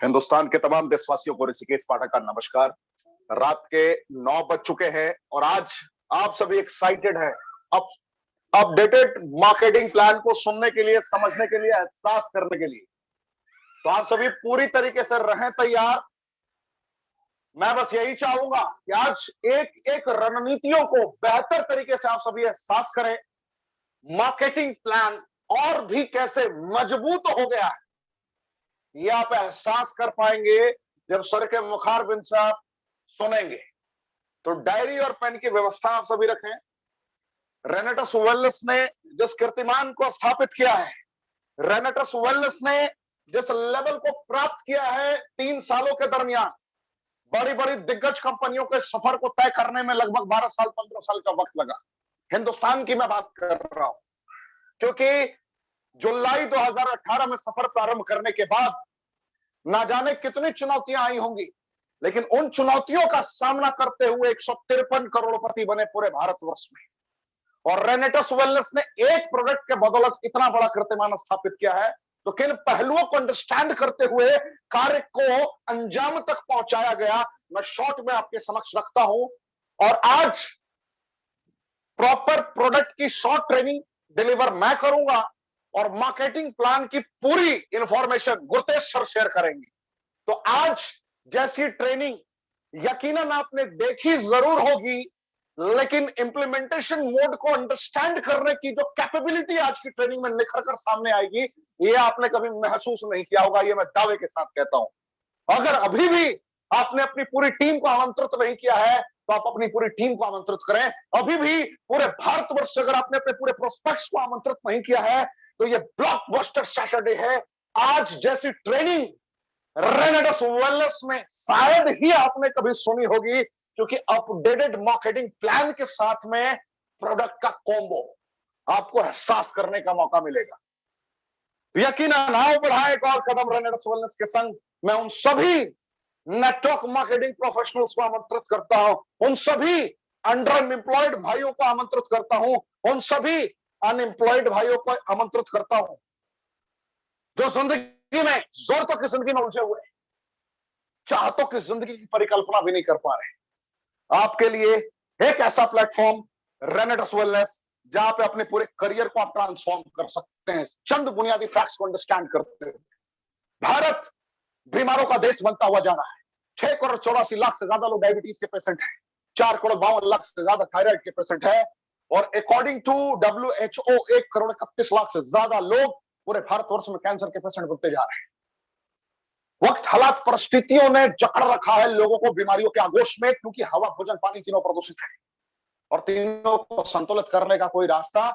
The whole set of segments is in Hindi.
हिंदुस्तान के तमाम देशवासियों को ऋषिकेश पाठक का नमस्कार। रात के 9 बज चुके हैं और आज आप सभी एक्साइटेड हैं अब अपडेटेड मार्केटिंग प्लान को सुनने के लिए, समझने के लिए, एहसास करने के लिए। तो आप सभी पूरी तरीके से रहें तैयार। मैं बस यही चाहूंगा कि आज एक एक रणनीतियों को बेहतर तरीके से आप सभी एहसास करें। मार्केटिंग प्लान और भी कैसे मजबूत हो गया है, ये आप एहसास कर पाएंगे जब सर के मुखार बिन से आप सुनेंगे। तो डायरी और पेन की व्यवस्था आप सभी रखें। रेनेटस वेलनेस ने जिस कीर्तिमान को स्थापित किया है, रेनेटस वेलनेस ने जिस लेवल को प्राप्त किया है 3 सालों के दरमियान, बड़ी बड़ी दिग्गज कंपनियों के सफर को तय करने में लगभग 12 साल 15 साल का वक्त लगा। हिंदुस्तान की मैं बात कर रहा हूं, क्योंकि जुलाई 2018 में सफर प्रारंभ करने के बाद ना जाने कितनी चुनौतियां आई होंगी, लेकिन उन चुनौतियों का सामना करते हुए 153 करोड़पति बने पूरे भारतवर्ष में। और रेनेटस वेलनेस ने एक प्रोडक्ट के बदौलत इतना बड़ा कीर्तिमान स्थापित किया है। तो किन पहलुओं को अंडरस्टैंड करते हुए कार्य को अंजाम तक पहुंचाया गया, मैं शॉर्ट में आपके समक्ष रखता हूं। और आज प्रॉपर प्रोडक्ट की शॉर्ट ट्रेनिंग डिलीवर मैं करूंगा और मार्केटिंग प्लान की पूरी इंफॉर्मेशन गुरतेज सर शेयर करेंगे। तो आज जैसी ट्रेनिंग यकीनन आपने देखी जरूर होगी, लेकिन इंप्लीमेंटेशन मोड को अंडरस्टैंड करने की जो कैपेबिलिटी आज की ट्रेनिंग में निखर कर सामने आएगी, ये आपने कभी महसूस नहीं किया होगा। ये मैं दावे के साथ कहता हूं। अगर अभी भी आपने अपनी पूरी टीम को आमंत्रित नहीं किया है, तो आप अपनी पूरी टीम को आमंत्रित करें। अभी भी पूरे भारतवर्ष से अगर आपने अपने पूरे प्रोस्पेक्ट्स को आमंत्रित नहीं किया है, तो ये ब्लॉकबस्टर सैटरडे है। आज जैसी ट्रेनिंग रेनेटस वेलनेस में शायद ही आपने कभी सुनी होगी, क्योंकि अपडेटेड मार्केटिंग प्लान के साथ में प्रोडक्ट का कॉम्बो आपको एहसास करने का मौका मिलेगा। यकीनन आओ बढ़ाएं एक और कदम रेनेटस वेलनेस के संग। मैं उन सभी नेटवर्क मार्केटिंग प्रोफेशनल्स को आमंत्रित करता हूं, उन सभी अंडर एम्प्लॉयड भाइयों को आमंत्रित करता हूं, उन सभी अनएम्प्लॉयड भाइयों को आमंत्रित करता हूं जो जिंदगी में, जरूरतों की जिंदगी में उलझे हुए, चाहतों की जिंदगी की परिकल्पना भी नहीं कर पा रहे। आपके लिए एक ऐसा प्लेटफॉर्म रेनेटस वेलनेस, जहां पे अपने पूरे करियर को आप ट्रांसफॉर्म कर सकते हैं चंद बुनियादी फैक्ट्स को अंडरस्टैंड करते हुए। भारत बीमारों का देश बनता हुआ जा रहा है। 6 करोड़ 84 लाख से ज्यादा लोग डायबिटीज के पेशेंट हैं, 4 करोड़ 52 लाख से ज्यादा थायराइड के पेशेंट है, और according to WHO 1 crore 31 lakh से ज्यादा लोग पूरे भारतवर्ष में कैंसर के पेशेंट बनते जा रहे हैं। वक्त, हालात, परिस्थितियों ने जकड़ रखा है लोगों को बीमारियों के आगोश में, क्योंकि हवा, भोजन, पानी तीनों प्रदूषित है और तीनों को संतुलित करने का कोई रास्ता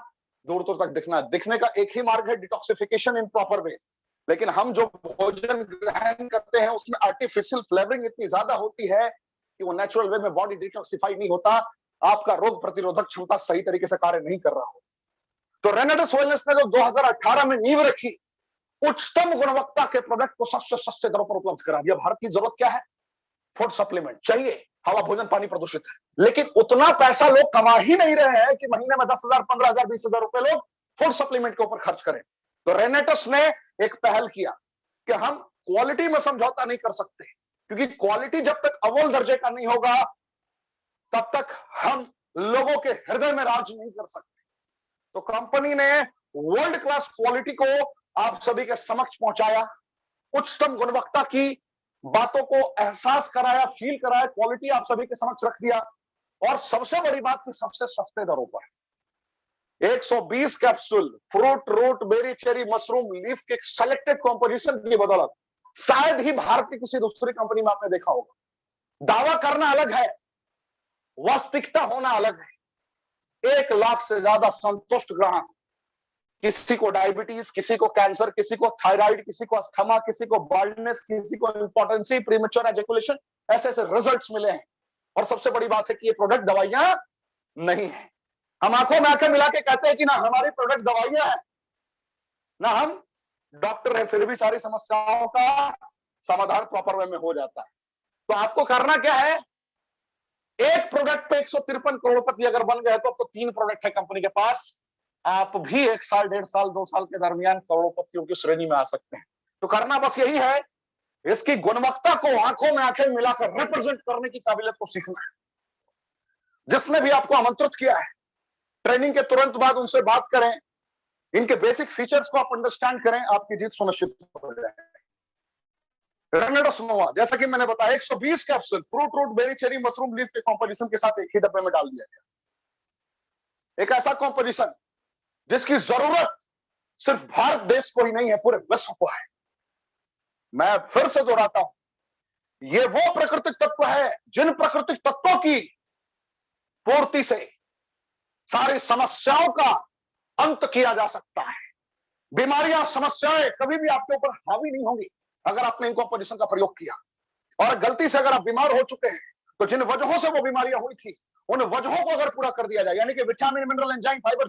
दूर दूर तक दिखने का एक ही मार्ग है, डिटॉक्सिफिकेशन इन प्रॉपर वे। लेकिन हम जो भोजन ग्रहण करते हैं उसमें आर्टिफिशियल फ्लेवरिंग इतनी ज्यादा होती है कि वो नेचुरल वे में बॉडी डिटॉक्सिफाई नहीं होता, आपका रोग प्रतिरोधक क्षमता सही तरीके से कार्य नहीं कर रहा हो। तो रेनेटस वेलनेस ने जो 2018 में नींव रखी, उच्चतम गुणवत्ता के प्रोडक्ट को सबसे सस्ते दरों पर उपलब्ध करा दिया। भारत की जरूरत क्या है? फूड सप्लीमेंट चाहिए, हवा, भोजन, पानी प्रदूषित है, लेकिन उतना पैसा लोग कमा ही नहीं रहे हैं कि महीने में 10,000, 15,000, 20,000 रुपए लोग फूड सप्लीमेंट के ऊपर खर्च करें। तो रेनेटस ने एक पहल किया कि हम क्वालिटी में समझौता नहीं कर सकते, क्योंकि क्वालिटी जब तक अव्वल दर्जे का नहीं होगा, तब तक हम लोगों के हृदय में राज नहीं कर सकते। तो कंपनी ने वर्ल्ड क्लास क्वालिटी को आप सभी के समक्ष पहुंचाया, उच्चतम गुणवत्ता की बातों को एहसास कराया, फील कराया, क्वालिटी आप सभी के समक्ष रख दिया, और सबसे बड़ी बात कि सबसे सस्ते दरों पर 120 capsule fruit, root, berry, cherry, mushroom, leaf के सेलेक्टेड कॉम्पोजिशन की बदौलत शायद ही भारत की किसी दूसरी कंपनी में आपने देखा होगा। दावा करना अलग है, वास्तविकता होना अलग है। 1 लाख से ज्यादा संतुष्ट ग्राहक, किसी को डायबिटीज, किसी को कैंसर, किसी को थायराइड, किसी को अस्थमा, किसी को बाल्डनेस, किसी को इंपॉर्टेंसी, प्रीमेच्योर एजैकुलेशन, ऐसे ऐसे रिजल्ट्स मिले हैं। और सबसे बड़ी बात है कि ये प्रोडक्ट दवाइयां नहीं है। हम आंखों में आंखें मिला के कहते हैं कि ना हमारी प्रोडक्ट दवाइयां है, ना हम डॉक्टर है, फिर भी सारी समस्याओं का समाधान प्रॉपर वे में हो जाता है। तो आपको करना क्या है? एक प्रोडक्ट पे 153 करोड़पति अगर बन गए तो अब तो 3 प्रोडक्ट है कंपनी के पास। आप भी 1 साल, 1.5 साल, 2 साल के दरमियान करोड़पतियों की श्रेणी में आ सकते हैं। तो करना बस यही है इसकी गुणवत्ता को आंखों में आंखें मिलाकर रिप्रेजेंट करने की काबिलियत को सीखना है। जिसने भी आपको आमंत्रित किया है, ट्रेनिंग के तुरंत बाद उनसे बात करें, इनके बेसिक फीचर्स को आप अंडरस्टैंड करें, आपकी जीत सुनिश्चित हो जाएगी। रेनेडस नोवा, जैसा कि मैंने बताया, 120 capsule fruit root berry cherry mushroom leaf के कॉम्पोजिशन के साथ एक ही डब्बे में डाल दिया गया। एक ऐसा कॉम्पोजिशन जिसकी जरूरत सिर्फ भारत देश को ही नहीं है, पूरे विश्व को है। मैं फिर से दोहराता हूं, ये वो प्राकृतिक तत्व है जिन प्राकृतिक तत्वों की पूर्ति से सारी समस्याओं का अंत किया जा सकता है। बीमारियां, समस्याएं कभी भी आपके ऊपर हावी नहीं होंगी अगर आपने इन कॉम्पोजिशन का प्रयोग किया। और गलती से अगर आप बीमार हो चुके हैं तो जिन वजहों से वो बीमारियां हुई थी, उन वजहों को अगर पूरा कर दिया जाए, यानी कि विटामिन, मिनरल, एंजाइम, फाइबर,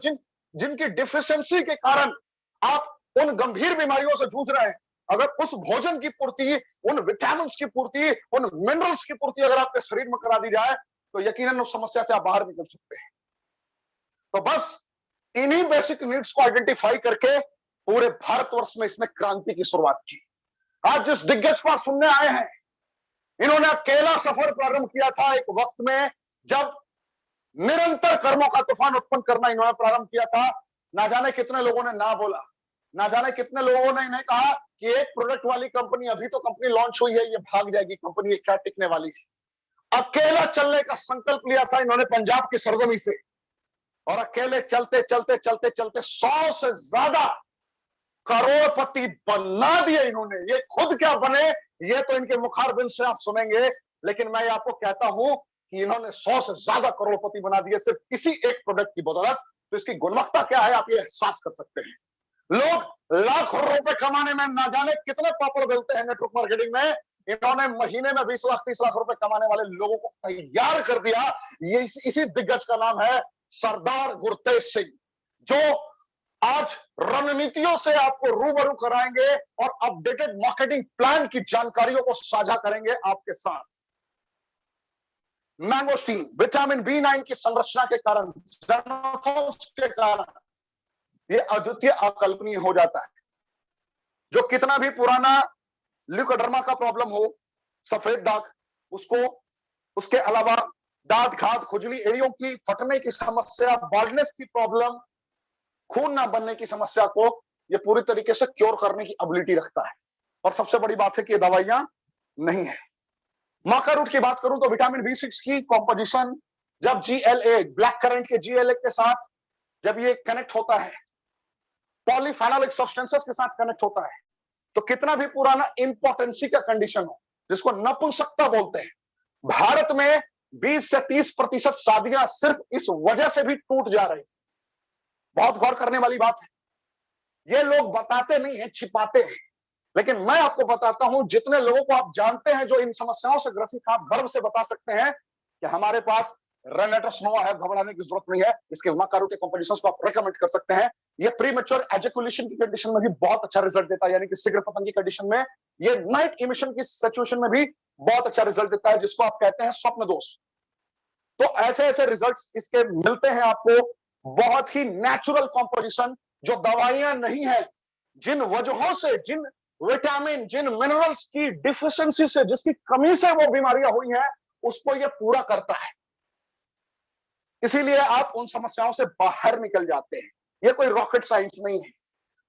जिनकी डिफिशियंसी के कारण आप उन गंभीर बीमारियों से जूझ रहे हैं, अगर उस भोजन की पूर्ति, उन विटामिन की पूर्ति, उन मिनरल्स की पूर्ति अगर आपके शरीर में करा दी जाए तो यकीनन उस समस्या से आप बाहर निकल सकते हैं। तो बस इन्हीं बेसिक नीड्स को आइडेंटिफाई करके पूरे भारतवर्ष में इसने क्रांति की शुरुआत की। आज जिस दिग्गज को सुनने आए हैं, इन्होंने अकेला सफर प्रारंभ किया था एक वक्त में जब निरंतर कर्मों का तूफान उत्पन्न करना इन्होंने प्रारंभ किया था। ना जाने कितने लोगों ने ना बोला, ना जाने कितने लोगों ने इन्हें कहा कि एक प्रोडक्ट वाली कंपनी, अभी तो कंपनी लॉन्च हुई है, ये भाग जाएगी कंपनी, ये क्या टिकने वाली है। अकेला चलने का संकल्प लिया था इन्होंने पंजाब की सरजमी से, और अकेले चलते चलते चलते चलते 100 से ज्यादा करोड़पति बना दिए इन्होंने। ये खुद क्या बने ये तो इनके मुखारबिंद से आप सुनेंगे, लेकिन मैं आपको कहता हूं कि इन्होंने 100 से ज्यादा करोड़पति बना दिए सिर्फ इसी एक प्रोडक्ट की बदौलत। तो इसकी गुणवत्ता क्या है आप ये एहसास कर सकते हैं। लोग लाखों रुपए कमाने में ना जाने कितने पापड़ बेलते हैं नेटवर्क मार्केटिंग में, इन्होंने महीने में 20 लाख 30 लाख रुपए कमाने वाले लोगों को तैयार कर दिया। ये इसी दिग्गज का नाम है सरदार गुरतेज सिंह, जो आज रणनीतियों से आपको रूबरू कराएंगे और अपडेटेड मार्केटिंग प्लान की जानकारियों को साझा करेंगे आपके साथ। मैंगोस्टीन विटामिन B9 की संरचना के कारण, के कारण ये अद्वितीय अकल्पनीय हो जाता है। जो कितना भी पुराना ल्यूकोडर्मा का प्रॉब्लम हो, सफेद दाग, उसको, उसके अलावा दांत, घात, खुजली, एड़ियों की फटने की समस्या, बाल्डनेस की प्रॉब्लम, खून ना बनने की समस्या को ये पूरी तरीके से क्योर करने की एबिलिटी रखता है। और सबसे बड़ी बात है कि ये दवाइयां नहीं है। माका रूट की बात करूं तो विटामिन B6 की कॉम्पोजिशन जब GLA, ब्लैक करंट के GLA के साथ जब ये कनेक्ट होता है, पॉलीफेनोलिक सब्सटेंसेस के साथ कनेक्ट होता है, तो कितना भी पुराना इंपॉर्टेंसी का कंडीशन हो, जिसको नपुंसकता बोलते हैं, भारत में 20 से 30% शादियां सिर्फ इस वजह से भी टूट जा रही। बहुत गौर करने वाली बात है। ये लोग बताते नहीं है, छिपाते हैं, लेकिन मैं आपको बताता हूं, जितने लोगों को आप जानते हैं जो इन समस्याओं से ग्रसित, आप गर्व से बता सकते हैं कि हमारे पास रेनेटस नोवा है, घबराने की जरूरत नहीं है। इसके माका रूट के कॉम्पोजिशंस को आप रेकमेंड कर सकते हैं। ये प्रीमेच्योर एजैकुलेशन की कंडीशन में भी बहुत अच्छा रिजल्ट देता है, यानी कि शीघ्र पतन की कंडीशन में। ये नाइट इमिशन की सिचुएशन में भी बहुत अच्छा रिजल्ट देता है, जिसको आप कहते हैं स्वप्न दोष। तो ऐसे ऐसे रिजल्ट्स इसके मिलते हैं आपको। बहुत ही नेचुरल कॉम्पोजिशन, जो दवाइयां नहीं है, जिन वजहों से, जिन विटामिन, जिन मिनरल्स की डिफिशियंसी से, जिसकी कमी से वो बीमारियां हुई हैं, उसको ये पूरा करता है। इसीलिए आप उन समस्याओं से बाहर निकल जाते हैं। ये कोई रॉकेट साइंस नहीं है।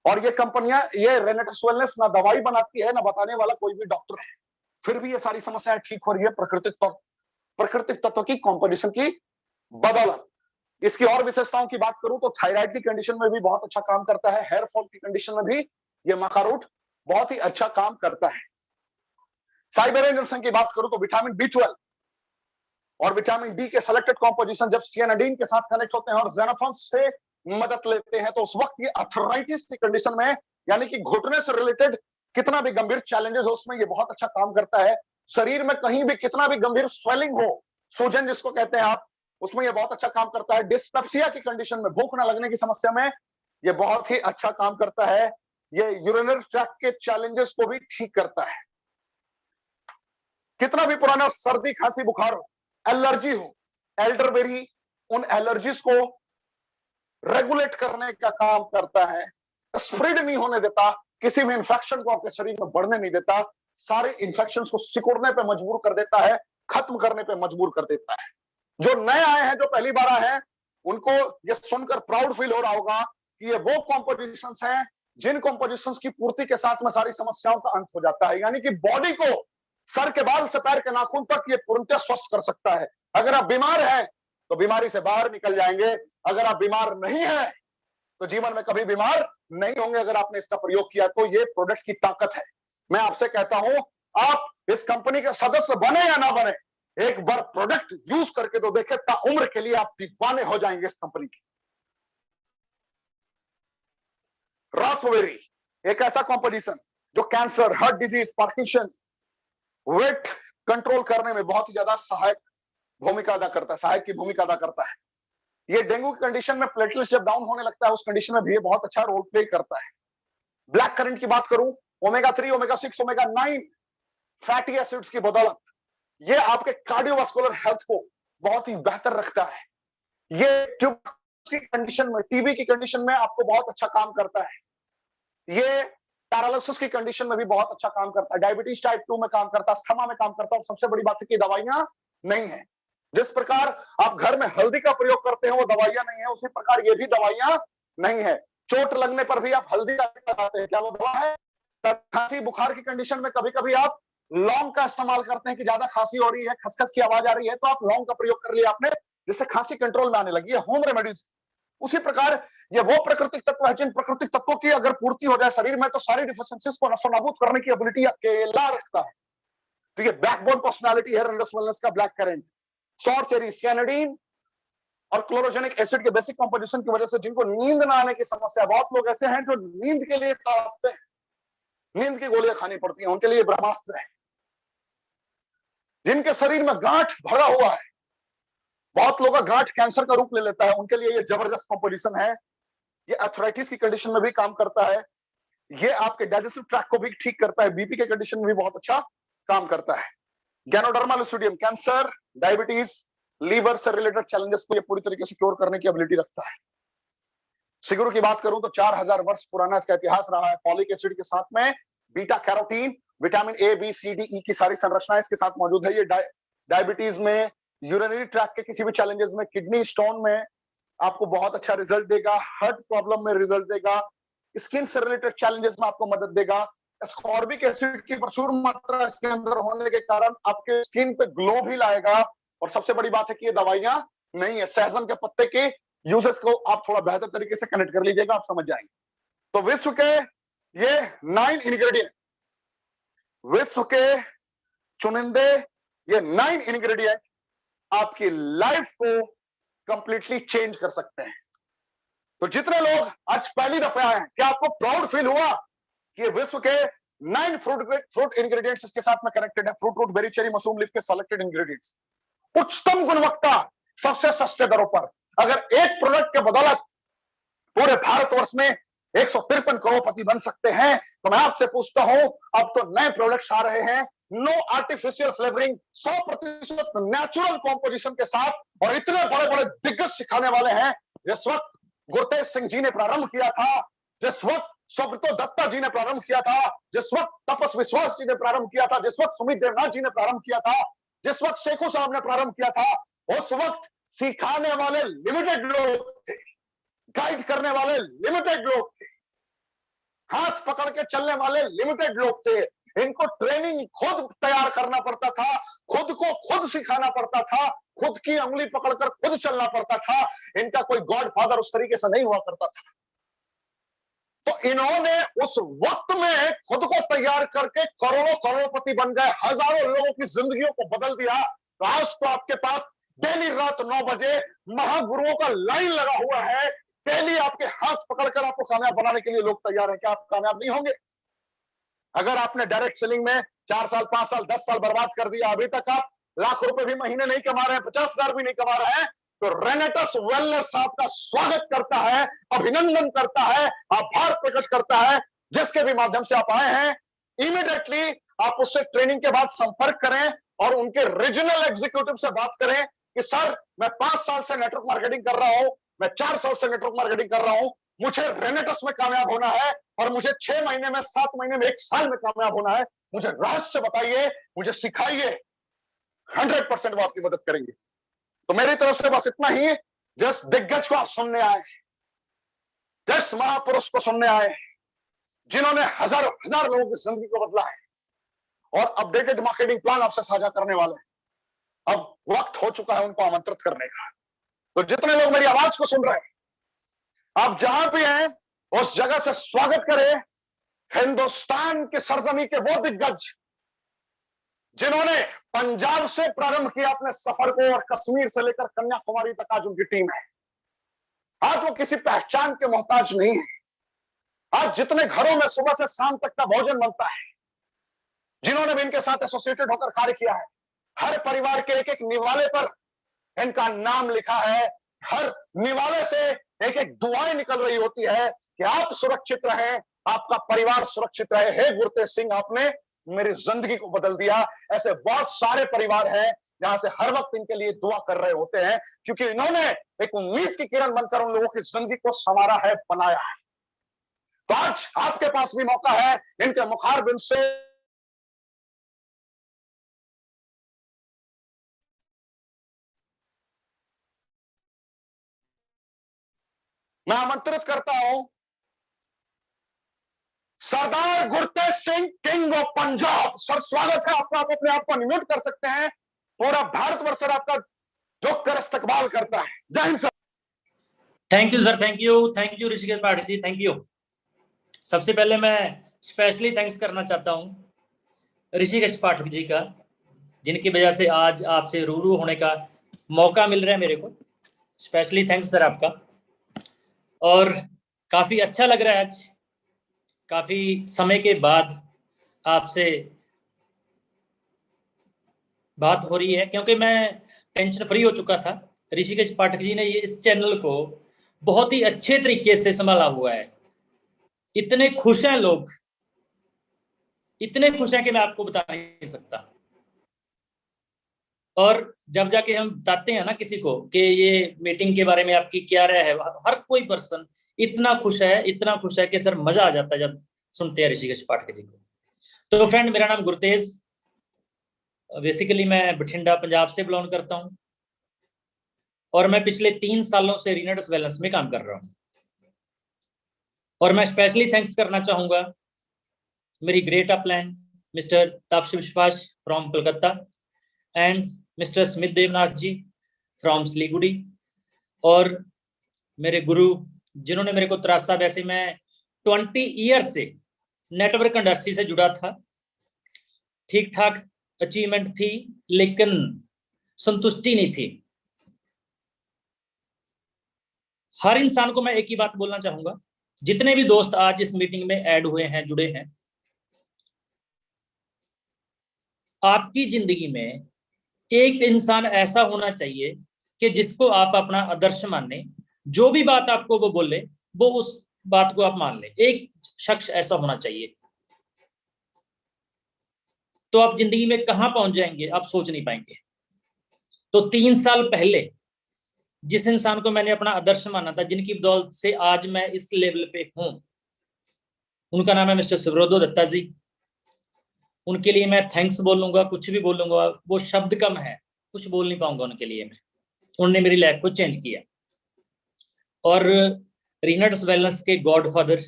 और ये कंपनियां, ये रेनेटस वेलनेस ना दवाई बनाती है, ना बताने वाला कोई भी डॉक्टर है, फिर भी ये सारी समस्याएं ठीक हो रही है प्राकृतिक तत्व की कॉम्पोजिशन की बदौलत। इसकी और विशेषताओं की बात करूं तो थायराइड की कंडीशन में भी बहुत अच्छा काम करता है। हेयर फॉल की कंडीशन में भी ये माका रूट बहुत ही अच्छा काम करता है। साइबेरियन की बात करूं तो विटामिन B12 और विटामिन D के सेलेक्टेड कॉम्पोजिशन जब सियानाडीन के साथ कनेक्ट होते हैं और ज़ेनोफॉन से मदद लेते हैं, तो उस वक्त ये आर्थराइटिस की कंडीशन में, यानी कि घुटने से रिलेटेड कितना भी गंभीर चैलेंजेस हो, उसमें ये बहुत अच्छा काम करता है। शरीर में कहीं भी कितना भी गंभीर स्वेलिंग हो, सूजन जिसको कहते हैं आप, उसमें ये बहुत अच्छा काम करता है। डिस्पेप्सिया की कंडीशन में, भूख ना लगने की समस्या में ये बहुत ही अच्छा काम करता है। ये यूरिनरी ट्रैक्ट के चैलेंजेस को भी ठीक करता है। कितना भी पुराना सर्दी, खांसी, बुखार हो, एलर्जी हो, एल्डरबेरी उन एलर्जीज को रेगुलेट करने का काम करता है। स्प्रेड नहीं होने देता, किसी भी इंफेक्शन को आपके शरीर में बढ़ने नहीं देता। सारे इन्फेक्शंस को सिकुड़ने पे मजबूर कर देता है, खत्म करने पे मजबूर कर देता है। जो नए आए हैं, जो पहली बार आए हैं, उनको ये सुनकर प्राउड फील हो रहा होगा कि ये वो कॉम्पोजिशंस हैं जिन कॉम्पोजिशंस की पूर्ति के साथ में सारी समस्याओं का अंत हो जाता है। यानी कि बॉडी को सर के बाल से पैर के नाखून तक ये पूर्णतः स्वस्थ कर सकता है। अगर आप बीमार हैं तो बीमारी से बाहर निकल जाएंगे, अगर आप बीमार नहीं है तो जीवन में कभी बीमार नहीं होंगे। अगर आपने इसका प्रयोग किया तो ये प्रोडक्ट की ताकत है। मैं आपसे कहता हूं, आप इस कंपनी के सदस्य बने या ना बने, एक बार प्रोडक्ट यूज करके तो देखे, ताउम्र के लिए आप दीवाने हो जाएंगे इस कंपनी की। रास्पबेरी एक ऐसा कॉम्पोजिशन जो cancer, heart disease, Parkinson, weight control करने में बहुत ही ज्यादा सहायक भूमिका अदा करता है, सहायक की भूमिका अदा करता है। ये डेंगू की कंडीशन में प्लेटलेट्स जब डाउन होने लगता है, उस कंडीशन में भी ये बहुत अच्छा रोल प्ले करता है। ब्लैक करंट की बात करूं, omega 3, omega 6, omega 9 fatty acids की बदौलत ये आपके कार्डियोवास्कुलर हेल्थ को बहुत ही बेहतर रखता है। ये ट्यूब की कंडीशन में, टीबी की कंडीशन में आपको बहुत अच्छा काम करता है। ये पैरालिसिस की कंडीशन में भी बहुत अच्छा काम करता है, डायबिटीज टाइप 2 में काम करता है, अस्थमा में काम करता है। और सबसे बड़ी बात है कि दवाइयां नहीं है। जिस प्रकार आप घर में हल्दी का प्रयोग करते हैं वो दवाइयां नहीं है, उसी प्रकार ये भी दवाइयां नहीं है। चोट लगने पर भी आप हल्दी का लगाते हैं, क्या वो दवा है? खांसी बुखार की कंडीशन में कभी कभी आप लौंग का इस्तेमाल करते हैं कि ज्यादा खांसी हो रही है, खसखस की आवाज आ रही है, तो आप लौंग का प्रयोग कर लिया आपने, जिससे खांसी कंट्रोल में आने लगी है। Home remedies. उसी प्रकार ये वो प्राकृतिक तत्व है जिन प्राकृतिक तत्वों की अगर पूर्ति हो जाए शरीर में तो सारी डिफिशियंसीज को नष्ट करने की एबिलिटी अकेला रखता है। तो ये बैकबोन पर्सनालिटी है रनरस वेलनेस का ब्लैक करेंट। सौर चेरी, सियानिडीन और क्लोरोजेनिक एसिड के बेसिक कंपोजिशन की वजह से जिनको नींद ना आने की समस्या, बहुत लोग ऐसे हैं जो नींद के लिए तड़पते हैं, नींद की गोलियां खानी पड़ती हैं, उनके लिए ब्रह्मास्त्र है। जिनके शरीर में गांठ भरा हुआ है, बहुत लोगों का गांठ कैंसर का रूप ले लेता है, उनके लिए ये जबरदस्त कंपोजिशन है। ये अर्थराइटिस की कंडीशन में भी काम करता है। ये आपके डाइजेस्टिव ट्रैक्ट को भी ठीक करता है, बीपी के कंडीशन में भी बहुत अच्छा काम करता है। गैनोडर्मा लुसिडियम कैंसर, डायबिटीज, लीवर से रिलेटेड चैलेंजेस को ये पूरी तरीके से क्योर करने की एबिलिटी रखता है। सिगुरु की बात करूं तो 4000 वर्ष पुराना इसका इतिहास रहा है। फॉलिक एसिड के साथ में beta carotene, vitamin A, B, C, D, E की सारी संरचनाएं इसके साथ मौजूद है। ये डायबिटीज में, यूरिनरी ट्रैक्ट के किसी भी चैलेंजेस में, किडनी स्टोन में आपको बहुत अच्छा रिजल्ट देगा, हार्ट प्रॉब्लम में रिजल्ट देगा, स्किन से रिलेटेड चैलेंजेस में आपको मदद देगा। एस्कॉर्बिक एसिड की प्रचुर मात्रा इसके अंदर होने के कारण आपके स्किन पे ग्लो भी लाएगा। और सबसे बड़ी बात है कि ये दवाइयां नहीं है। सहजन के पत्ते के यूजेस को आप थोड़ा बेहतर तरीके से कनेक्ट कर लीजिएगा, आप समझ जाएंगे। तो विश्व के ये 9 इंग्रेडिएंट, विश्व के चुनिंदे ये 9 इंग्रेडिएंट आपकी लाइफ को कंप्लीटली चेंज कर सकते हैं। तो जितने लोग आज पहली दफा आए हैं, क्या आपको प्राउड फील हुआ कि विश्व के 9 फ्रूट इंग्रेडिएंट्स इसके साथ में कनेक्टेड है? Fruit, berry, cherry, mushroom leaf के सेलेक्टेड इंग्रेडिएंट्स, उच्चतम गुणवत्ता, सबसे सस्ते दरों पर। अगर एक प्रोडक्ट के बदौलत पूरे भारतवर्ष में 153 करोड़पति बन सकते हैं, तो मैं आपसे पूछता हूं, अब तो नए प्रोडक्ट्स आ रहे हैं, no artificial flavouring, 100% natural composition के साथ, और इतने बड़े बड़े दिग्गज सिखाने वाले हैं। जिस वक्त गुरतेज सिंह जी ने प्रारंभ किया था, जिस वक्त सुब्रतो दत्ता जी ने प्रारंभ किया था, जिस वक्त तपस विश्वास जी ने प्रारंभ किया था, जिस वक्त सुमित देवनाथ जी ने प्रारंभ किया था, जिस वक्त शेखू साहब ने प्रारंभ किया था, उस वक्त सिखाने वाले लिमिटेड लोग थे, गाइड करने वाले लिमिटेड लोग थे, हाथ पकड़ के चलने वाले लिमिटेड लोग थे। इनको ट्रेनिंग खुद तैयार करना पड़ता था, खुद को खुद सिखाना पड़ता था, खुद की उंगली पकड़कर खुद चलना पड़ता था। इनका कोई गॉड फादर उस तरीके से नहीं हुआ करता था। तो इन्होंने उस वक्त में खुद को तैयार करके करोड़ों करोड़पति बन गए, हजारों लोगों की जिंदगियों को बदल दिया। तो आज तो आपके पास डेली रात 9 बजे महागुरुओं का लाइन लगा हुआ है। डेली आपके हाथ पकड़कर आपको कामयाब बनाने के लिए लोग तैयार हैं। क्या आप कामयाब नहीं होंगे? अगर आपने डायरेक्ट सेलिंग में 4 साल, 5 साल, 10 साल बर्बाद कर दिया, अभी तक आप लाख रुपए भी महीने नहीं कमा रहे हैं, 50,000 भी नहीं कमा रहे हैं, तो रेनेटस वेलनेस आपका स्वागत करता है, अभिनंदन करता है, आभार प्रकट करता है। जिसके भी माध्यम से आप आए हैं, इमीडिएटली आप उससे ट्रेनिंग के बाद संपर्क करें और उनके रीजनल एग्जीक्यूटिव से बात करें कि सर, मैं 5 साल से नेटवर्क मार्केटिंग कर रहा हूं, मैं 4 साल से नेटवर्क मार्केटिंग कर रहा हूं, मुझे रेनेटस में कामयाब होना है और मुझे 6 महीने में, 7 महीने में, 1 साल में कामयाब होना है। मुझे रहस्य बताइए, मुझे सिखाइए, 100% वो आपकी मदद करेंगे। तो मेरी तरफ से बस इतना ही। जिस दिग्गज को आप सुनने आए, जिस महापुरुष को सुनने आए, जिन्होंने हजार हजार लोगों की जिंदगी को बदला है और अपडेटेड मार्केटिंग प्लान आपसे साझा करने वाले हैं, अब वक्त हो चुका है उनको आमंत्रित करने का। तो जितने लोग मेरी आवाज को सुन रहे हैं, आप जहां भी हैं उस जगह से स्वागत करें हिंदुस्तान की सरजमी के वो दिग्गज जिन्होंने पंजाब से प्रारंभ किया अपने सफर को और कश्मीर से लेकर कन्याकुमारी तक आज उनकी टीम है। आज वो किसी पहचान के मोहताज नहीं है। आज जितने घरों में सुबह से शाम तक का भोजन बनता है, जिन्होंने भी इनके साथ एसोसिएटेड होकर कार्य किया है, हर परिवार के एक एक निवाले पर इनका नाम लिखा है। हर निवाले से एक एक दुआएं निकल रही होती है कि आप सुरक्षित रहें, आपका परिवार सुरक्षित रहे। हे गुरतेज सिंह, आपने मेरी जिंदगी को बदल दिया। ऐसे बहुत सारे परिवार हैं जहां से हर वक्त इनके लिए दुआ कर रहे होते हैं, क्योंकि इन्होंने एक उम्मीद की किरण बनकर उन लोगों की जिंदगी को संवारा है, बनाया है। तो आज आपके पास भी मौका है इनके मुखारबिंद से मैं आमंत्रित करता हूं Sardar Gurtej Singh, king of Punjab. Sir, स्वागत है आपका। आप अपने आप को अनम्यूट कर सकते हैं। पूरा भारतवर्ष सर आपका झुक कर इस्तकबाल करता है। Jai Hind sir. Thank you sir, thank you Rishikesh Pathak ji, thank you. सबसे पहले मैं स्पेशली थैंक्स करना चाहता हूं ऋषिकेश पाठक जी का, जिनकी वजह से आज आपसे रूबरू होने का मौका मिल रहा है मेरे को। स्पेशली थैंक्स सर आपका। और काफी अच्छा लग रहा है, आज काफी समय के बाद आपसे बात हो रही है, क्योंकि मैं टेंशन फ्री हो चुका था। ऋषिकेश पाठक जी ने ये इस चैनल को बहुत ही अच्छे तरीके से संभाला हुआ है। इतने खुश हैं लोग, इतने खुश हैं कि मैं आपको बता नहीं सकता। और जब जाके हम बताते हैं ना किसी को कि ये मीटिंग के बारे में आपकी क्या राय है, हर कोई पर्सन इतना खुश है कि सर मजा आ जाता है जब सुनते हैं ऋषिकेश पाठक जी को। तो फ्रेंड, मेरा नाम गुरतेज, बेसिकली मैं बठिंडा पंजाब से बिलोंग करता हूं और मैं पिछले 3 सालों से रीनट्स वेलनेस में काम कर रहा हूं। और मैं स्पेशली थैंक्स करना चाहूंगा मेरी great upline mister Tapasi Biswas from Kolkata and mister Smit Debnath ji from Siliguri, और मेरे गुरु जिन्होंने मेरे को तरासा। वैसे मैं 20 ईयर से नेटवर्क इंडस्ट्री से जुड़ा था, ठीक ठाक अचीवमेंट थी, लेकिन संतुष्टि नहीं थी। हर इंसान को मैं एक ही बात बोलना चाहूंगा, जितने भी दोस्त आज इस मीटिंग में ऐड हुए हैं, जुड़े हैं, आपकी जिंदगी में एक इंसान ऐसा होना चाहिए कि जिसको आप अपना आदर्श माने। जो भी बात आपको वो बोले, वो उस बात को आप मान ले। एक शख्स ऐसा होना चाहिए, तो आप जिंदगी में कहां पहुंच जाएंगे आप सोच नहीं पाएंगे। तो 3 साल पहले जिस इंसान को मैंने अपना आदर्श माना था, जिनकी बदौलत से आज मैं इस लेवल पे हूं, उनका नाम है मिस्टर सुब्रतो दत्ता जी। उनके लिए मैं थैंक्स बोलूंगा, कुछ भी बोलूंगा वो शब्द कम है, कुछ बोल नहीं पाऊंगा उनके लिए मैं। उन्होंने मेरी लाइफ को चेंज किया। और रीनट्स वेलनेस के गॉडफादर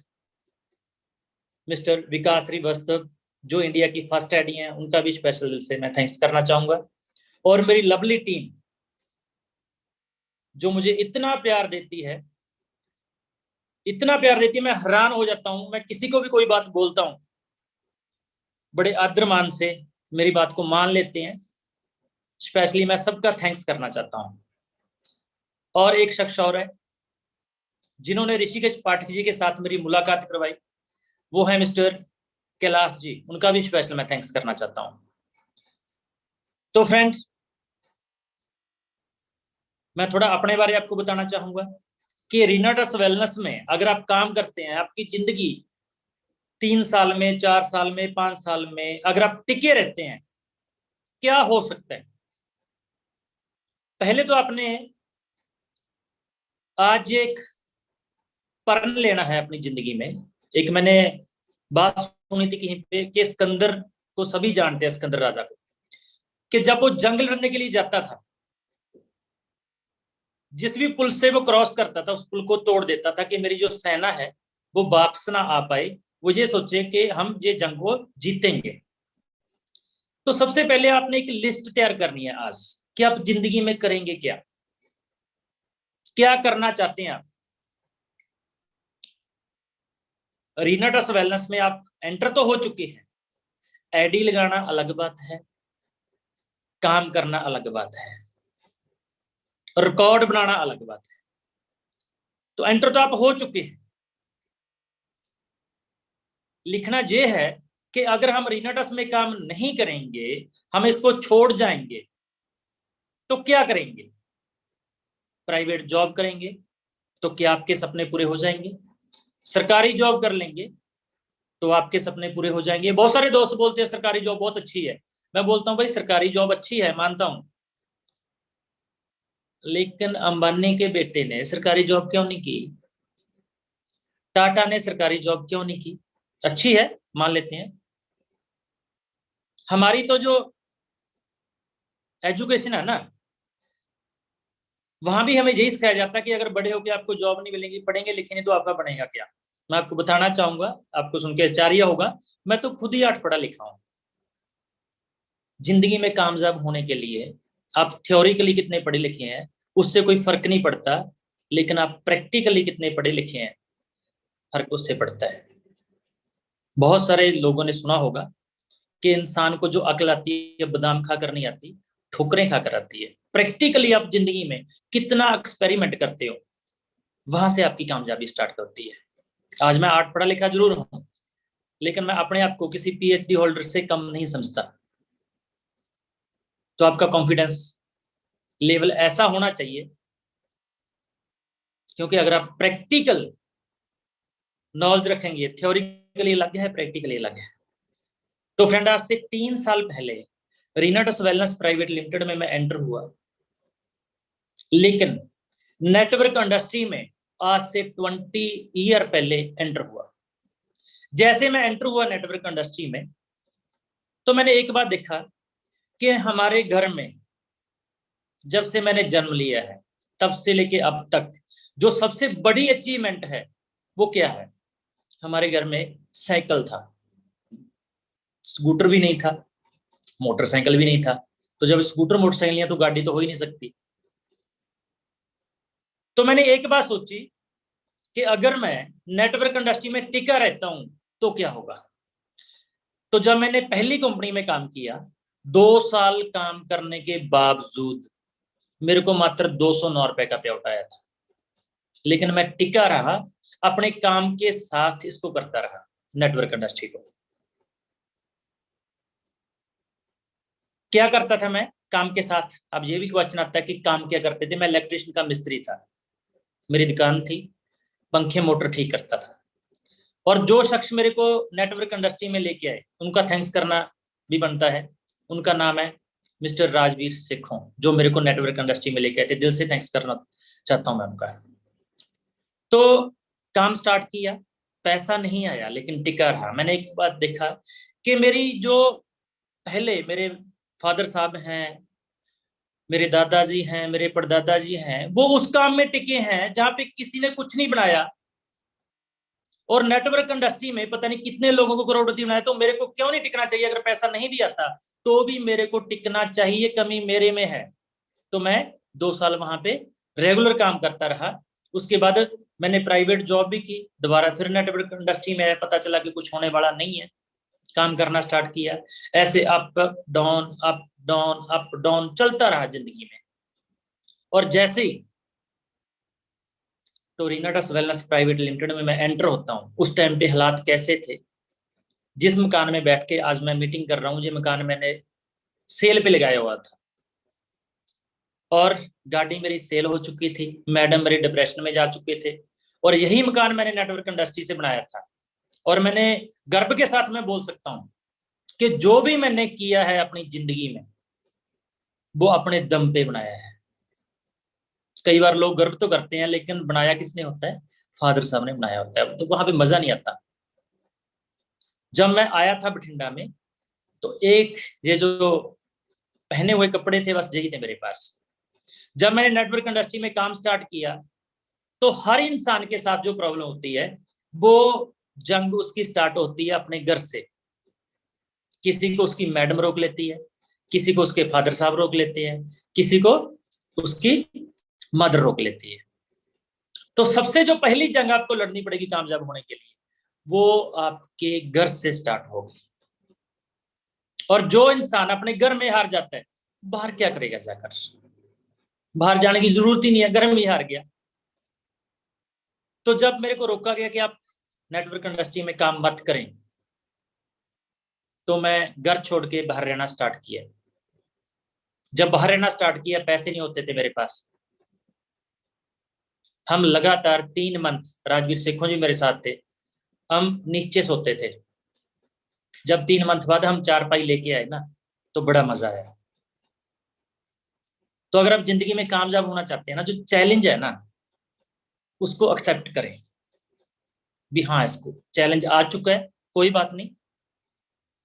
मिस्टर विकास श्रीवास्तव, जो इंडिया की फर्स्ट एडी हैं, उनका भी स्पेशल दिल से मैं थैंक्स करना चाहूंगा। और मेरी लवली टीम जो मुझे इतना प्यार देती है, मैं हैरान हो जाता हूं। मैं किसी को भी कोई बात बोलता हूं, बड़े आदर मान से मेरी बात को मान लेते हैं। स्पेशली मैं सबका थैंक्स करना चाहता हूं। और एक शख्स और है जिन्होंने ऋषिकेश पाठक जी के साथ मेरी मुलाकात करवाई, वो है मिस्टर कैलाश जी। उनका भी स्पेशल मैं थैंक्स करना चाहता हूं। तो फ्रेंड्स, मैं थोड़ा अपने बारे में आपको बताना चाहूंगा कि रीनट्स वेलनेस में अगर आप काम करते हैं, आपकी जिंदगी 3 साल में, 4 साल में, 5 साल में अगर आप टिके रहते हैं, क्या हो सकता है। पहले तो आपने आज एक प्रण लेना है अपनी जिंदगी में। एक मैंने बात सुनी थी कहीं पे कि सिकंदर को सभी जानते हैं, सिकंदर राजा को, कि जब वो जंग लड़ने के लिए जाता था, जिस भी पुल से वो क्रॉस करता था उस पुल को तोड़ देता था कि मेरी जो सेना है वो वापस ना आ पाए, वो ये सोचे कि हम ये जंग को जीतेंगे। तो सबसे पहले आपने एक लिस्ट तैयार करनी है आज कि आप जिंदगी में करेंगे क्या, क्या करना चाहते हैं आप। रीना टस वेलनेस में आप एंटर तो हो चुके हैं, एडी लगाना अलग बात है, काम करना अलग बात है, रिकॉर्ड बनाना अलग बात है। तो एंटर तो आप हो चुके हैं। लिखना यह है कि अगर हम रीना टस में काम नहीं करेंगे, हम इसको छोड़ जाएंगे, तो क्या करेंगे। प्राइवेट जॉब करेंगे तो क्या आपके सपने पूरे हो जाएंगे। सरकारी जॉब कर लेंगे तो आपके सपने पूरे हो जाएंगे। बहुत सारे दोस्त बोलते हैं सरकारी जॉब बहुत अच्छी है। मैं बोलता हूं भाई सरकारी जॉब अच्छी है, मानता हूं, लेकिन अंबानी के बेटे ने सरकारी जॉब क्यों नहीं की, टाटा ने सरकारी जॉब क्यों नहीं की। अच्छी है, मान लेते हैं। हमारी तो जो एजुकेशन है ना, वहां भी हमें यही सिखाया जाता है कि अगर बड़े होकर आपको जॉब नहीं मिलेगी, पढ़ेंगे लिखेंगे तो आपका बनेगा क्या। मैं आपको बताना चाहूंगा, आपको सुन के आश्चर्य होगा, मैं तो खुद ही 8 पढ़ा लिखा हूं। जिंदगी में कामयाब होने के लिए आप थ्योरिकली कितने पढ़े लिखे हैं उससे कोई फर्क नहीं पड़ता, लेकिन आप प्रैक्टिकली कितने पढ़े लिखे हैं फर्क उससे पड़ता है। बहुत सारे लोगों ने सुना होगा कि इंसान को जो अकल आती है बादाम खाकर नहीं आती, ठोकरें खाकर आती है। प्रैक्टिकली आप जिंदगी में कितना एक्सपेरिमेंट करते हो, वहां से आपकी कामयाबी स्टार्ट होती है। आज मैं 8 पढ़ा लिखा जरूर हूं, लेकिन मैं अपने आप को किसी पीएचडी होल्डर से कम नहीं समझता। तो आपका कॉन्फिडेंस लेवल ऐसा होना चाहिए, क्योंकि अगर आप प्रैक्टिकल नॉलेज रखेंगे, थ्योरिकली अलग है, प्रैक्टिकली अलग है। तो फ्रेंड, आज से 3 साल पहले रीना टस वेलनेस प्राइवेट लिमिटेड में मैं एंटर हुआ, लेकिन नेटवर्क इंडस्ट्री में आज से 20 ईयर पहले एंटर हुआ। जैसे मैं एंटर हुआ नेटवर्क इंडस्ट्री में, तो मैंने एक बात देखा कि हमारे घर में जब से मैंने जन्म लिया है तब से लेके अब तक जो सबसे बड़ी अचीवमेंट है वो क्या है। हमारे घर में साइकिल था, स्कूटर भी नहीं था, मोटरसाइकिल भी नहीं था। तो जब स्कूटर मोटरसाइकिल नहीं है तो गाड़ी तो हो ही नहीं सकती। तो मैंने एक बात सोची कि अगर मैं नेटवर्क इंडस्ट्री में टिका रहता हूं तो क्या होगा। तो जब मैंने पहली कंपनी में काम किया, 2 साल काम करने के बावजूद मेरे को मात्र 209 रुपए का पे आउट आया था, लेकिन मैं टिका रहा, अपने काम के साथ इसको करता रहा, नेटवर्क इंडस्ट्री को। क्या करता था मैं काम के साथ, अब ये भी क्वेश्चन आता है कि काम क्या करते थे। मैं इलेक्ट्रिशियन का मिस्त्री था, मेरी दुकान थी, पंखे मोटर ठीक करता था। और जो शख्स मेरे को नेटवर्क इंडस्ट्री में लेके आए उनका थैंक्स करना भी बनता है। उनका नाम है मिस्टर राजवीर सिखों, जो मेरे को नेटवर्क इंडस्ट्री में लेके आए थे। दिल से थैंक्स करना चाहता हूं मैं उनका। तो काम स्टार्ट किया, पैसा नहीं आया लेकिन टिका रहा। मैंने एक बात देखा कि मेरी जो पहले मेरे फादर साहब हैं, मेरे दादाजी हैं, मेरे परदादाजी हैं, वो उस काम में टिके हैं जहां पे किसी ने कुछ नहीं बनाया। और नेटवर्क इंडस्ट्री में पता नहीं कितने लोगों को करोड़पति बनाया। तो मेरे को क्यों नहीं टिकना चाहिए। अगर पैसा नहीं भी आता तो भी मेरे को टिकना चाहिए, कमी मेरे में है। तो मैं 2 साल वहां पे रेगुलर काम करता रहा। उसके बाद मैंने प्राइवेट जॉब भी की, दोबारा फिर नेटवर्क इंडस्ट्री में पता चला कि कुछ होने वाला नहीं है, काम करना स्टार्ट किया। ऐसे up down up down up down चलता रहा जिंदगी में। और जैसे ही तो रीना टस वेलनेस प्राइवेट लिमिटेड में मैं एंटर होता हूँ, उस टाइम पे हालात कैसे थे। जिस मकान में बैठ के आज मैं मीटिंग कर रहा हूँ, ये मकान मैंने सेल पे लगाया हुआ था, और गाड़ी मेरी सेल हो चुकी थी, मैडम मेरे डिप्रेशन में जा चुके थे, और यही मकान मैंने नेटवर्क इंडस्ट्री से बनाया था। और मैंने गर्व के साथ मैं बोल सकता हूं कि जो भी मैंने किया है अपनी जिंदगी में वो अपने दम पे बनाया है। कई बार लोग गर्व तो करते हैं, लेकिन बनाया किसने होता है, फादर साहब ने बनाया होता है, तो वहां पे मजा नहीं आता। जब मैं आया था बठिंडा में, तो एक ये जो पहने हुए कपड़े थे बस यही थे मेरे पास। जब मैंने नेटवर्क इंडस्ट्री में काम स्टार्ट किया, तो हर इंसान के साथ जो प्रॉब्लम होती है, वो जंग उसकी स्टार्ट होती है अपने घर से। किसी को उसकी मैडम रोक लेती है, किसी को उसके फादर साहब रोक लेते हैं, किसी को उसकी मदर रोक लेती है। तो सबसे जो पहली जंग आपको लड़नी पड़ेगी कामयाब होने के लिए, वो आपके घर से स्टार्ट होगी। और जो इंसान अपने घर में हार जाता है, बाहर क्या करेगा जाकर? बाहर जाने की जरूरत ही नहीं है, घर में ही हार गया। तो जब मेरे को रोका गया कि आप नेटवर्क इंडस्ट्री में काम मत करें, तो मैं घर छोड़ के बाहर रहना स्टार्ट किया। जब बाहर रहना स्टार्ट किया, पैसे नहीं होते थे मेरे पास। हम लगातार 3 मंथ, राजवीर सेखों जी मेरे साथ थे, हम नीचे सोते थे। जब 3 मंथ बाद हम चारपाई लेके आए ना, तो बड़ा मजा आया। तो अगर आप जिंदगी में कामयाब होना चाहते हैं ना, जो चैलेंज है ना, उसको एक्सेप्ट करें भी। हाँ, इसको चैलेंज आ चुका है, कोई बात नहीं,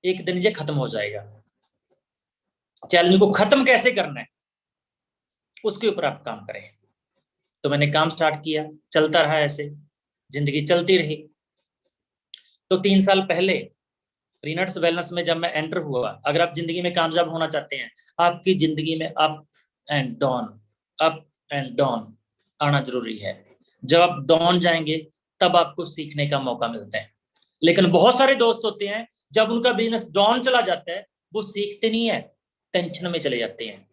एक दिन ये खत्म हो जाएगा। चैलेंज को खत्म कैसे करना है, उसके ऊपर आप काम करें। तो मैंने काम स्टार्ट किया, चलता रहा, ऐसे जिंदगी चलती रही। तो 3 साल पहले रीनट्स वेलनेस में जब मैं एंटर हुआ, अगर आप जिंदगी में कामयाब होना चाहते हैं, आपकी जिंदगी में up and down, up and down आना जरूरी है। जब आप डाउन जाएंगे, तब आपको सीखने का मौका मिलता है। लेकिन बहुत सारे दोस्त होते हैं, जब उनका बिजनेस डाउन चला जाता है, वो सीखते नहीं है, टेंशन में चले जाते हैं।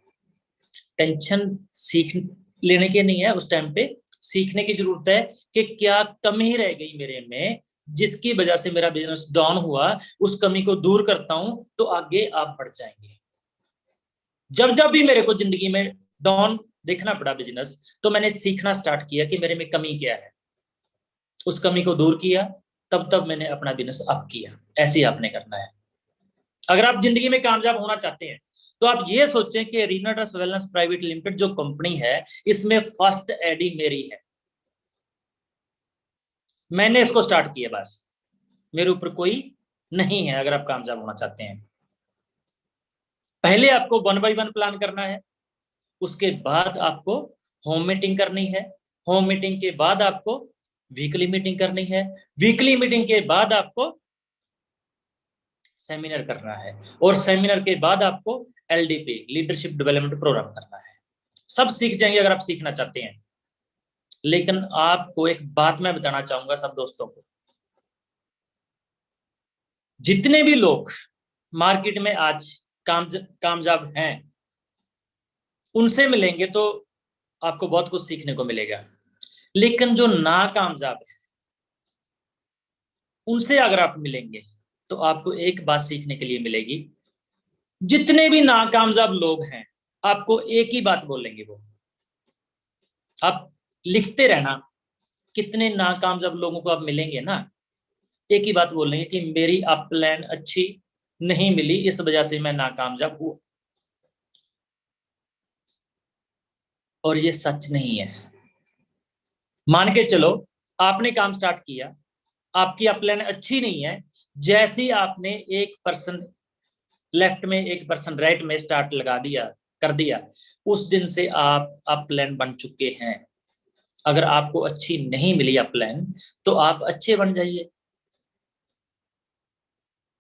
टेंशन सीख लेने के नहीं है, उस टाइम पे सीखने की जरूरत है कि क्या कमी रह गई मेरे में, जिसकी वजह से मेरा बिजनेस डाउन हुआ। उस कमी को दूर करता हूं, तो आगे आप बढ़ जाएंगे। जब जब भी मेरे को जिंदगी में डाउन देखना पड़ा बिजनेस, तो मैंने सीखना स्टार्ट किया कि मेरे में कमी क्या है, उस कमी को दूर किया, तब तब मैंने अपना बिजनेस अप किया। ऐसे ही आपने करना है। अगर आप जिंदगी में कामयाब होना चाहते हैं, तो आप ये सोचें कि Reena trust wellness private limited जो कंपनी है, इसमें फर्स्ट एडी मेरी है। मैंने इसको स्टार्ट किया, बस मेरे ऊपर कोई नहीं है। अगर आप कामयाब होना चाहते हैं, पहले आपको 1 बाय 1 प्लान करना है। उसके बाद आपको होम मीटिंग करनी है। होम मीटिंग के बाद आपको वीकली मीटिंग करनी है। वीकली मीटिंग के बाद आपको सेमिनार करना है। और सेमिनार के बाद आपको एलडीपी, लीडरशिप डेवलपमेंट प्रोग्राम करना है। सब सीख जाएंगे अगर आप सीखना चाहते हैं। लेकिन आपको एक बात मैं बताना चाहूंगा सब दोस्तों को, जितने भी लोग मार्केट में आज कामयाब हैं, उनसे मिलेंगे तो आपको बहुत कुछ सीखने को मिलेगा। लेकिन जो नाकामयाब है, उनसे अगर आप मिलेंगे, तो आपको एक बात सीखने के लिए मिलेगी। जितने भी नाकामयाब लोग हैं, आपको एक ही बात बोलेंगे वो। आप लिखते रहना, कितने नाकामयाब लोगों को आप मिलेंगे ना, एक ही बात बोलेंगे कि मेरी अप प्लान अच्छी नहीं मिली, इस वजह से मैं नाकामयाब हुआ। और ये सच नहीं है। मान के चलो, आपने काम स्टार्ट किया, आपकी अप प्लान अच्छी नहीं है, जैसे ही आपने 1% लेफ्ट में 1% राइट में स्टार्ट लगा दिया, कर दिया, उस दिन से आप अप प्लान बन चुके हैं। अगर आपको अच्छी नहीं मिली अप प्लान, तो आप अच्छे बन जाइए।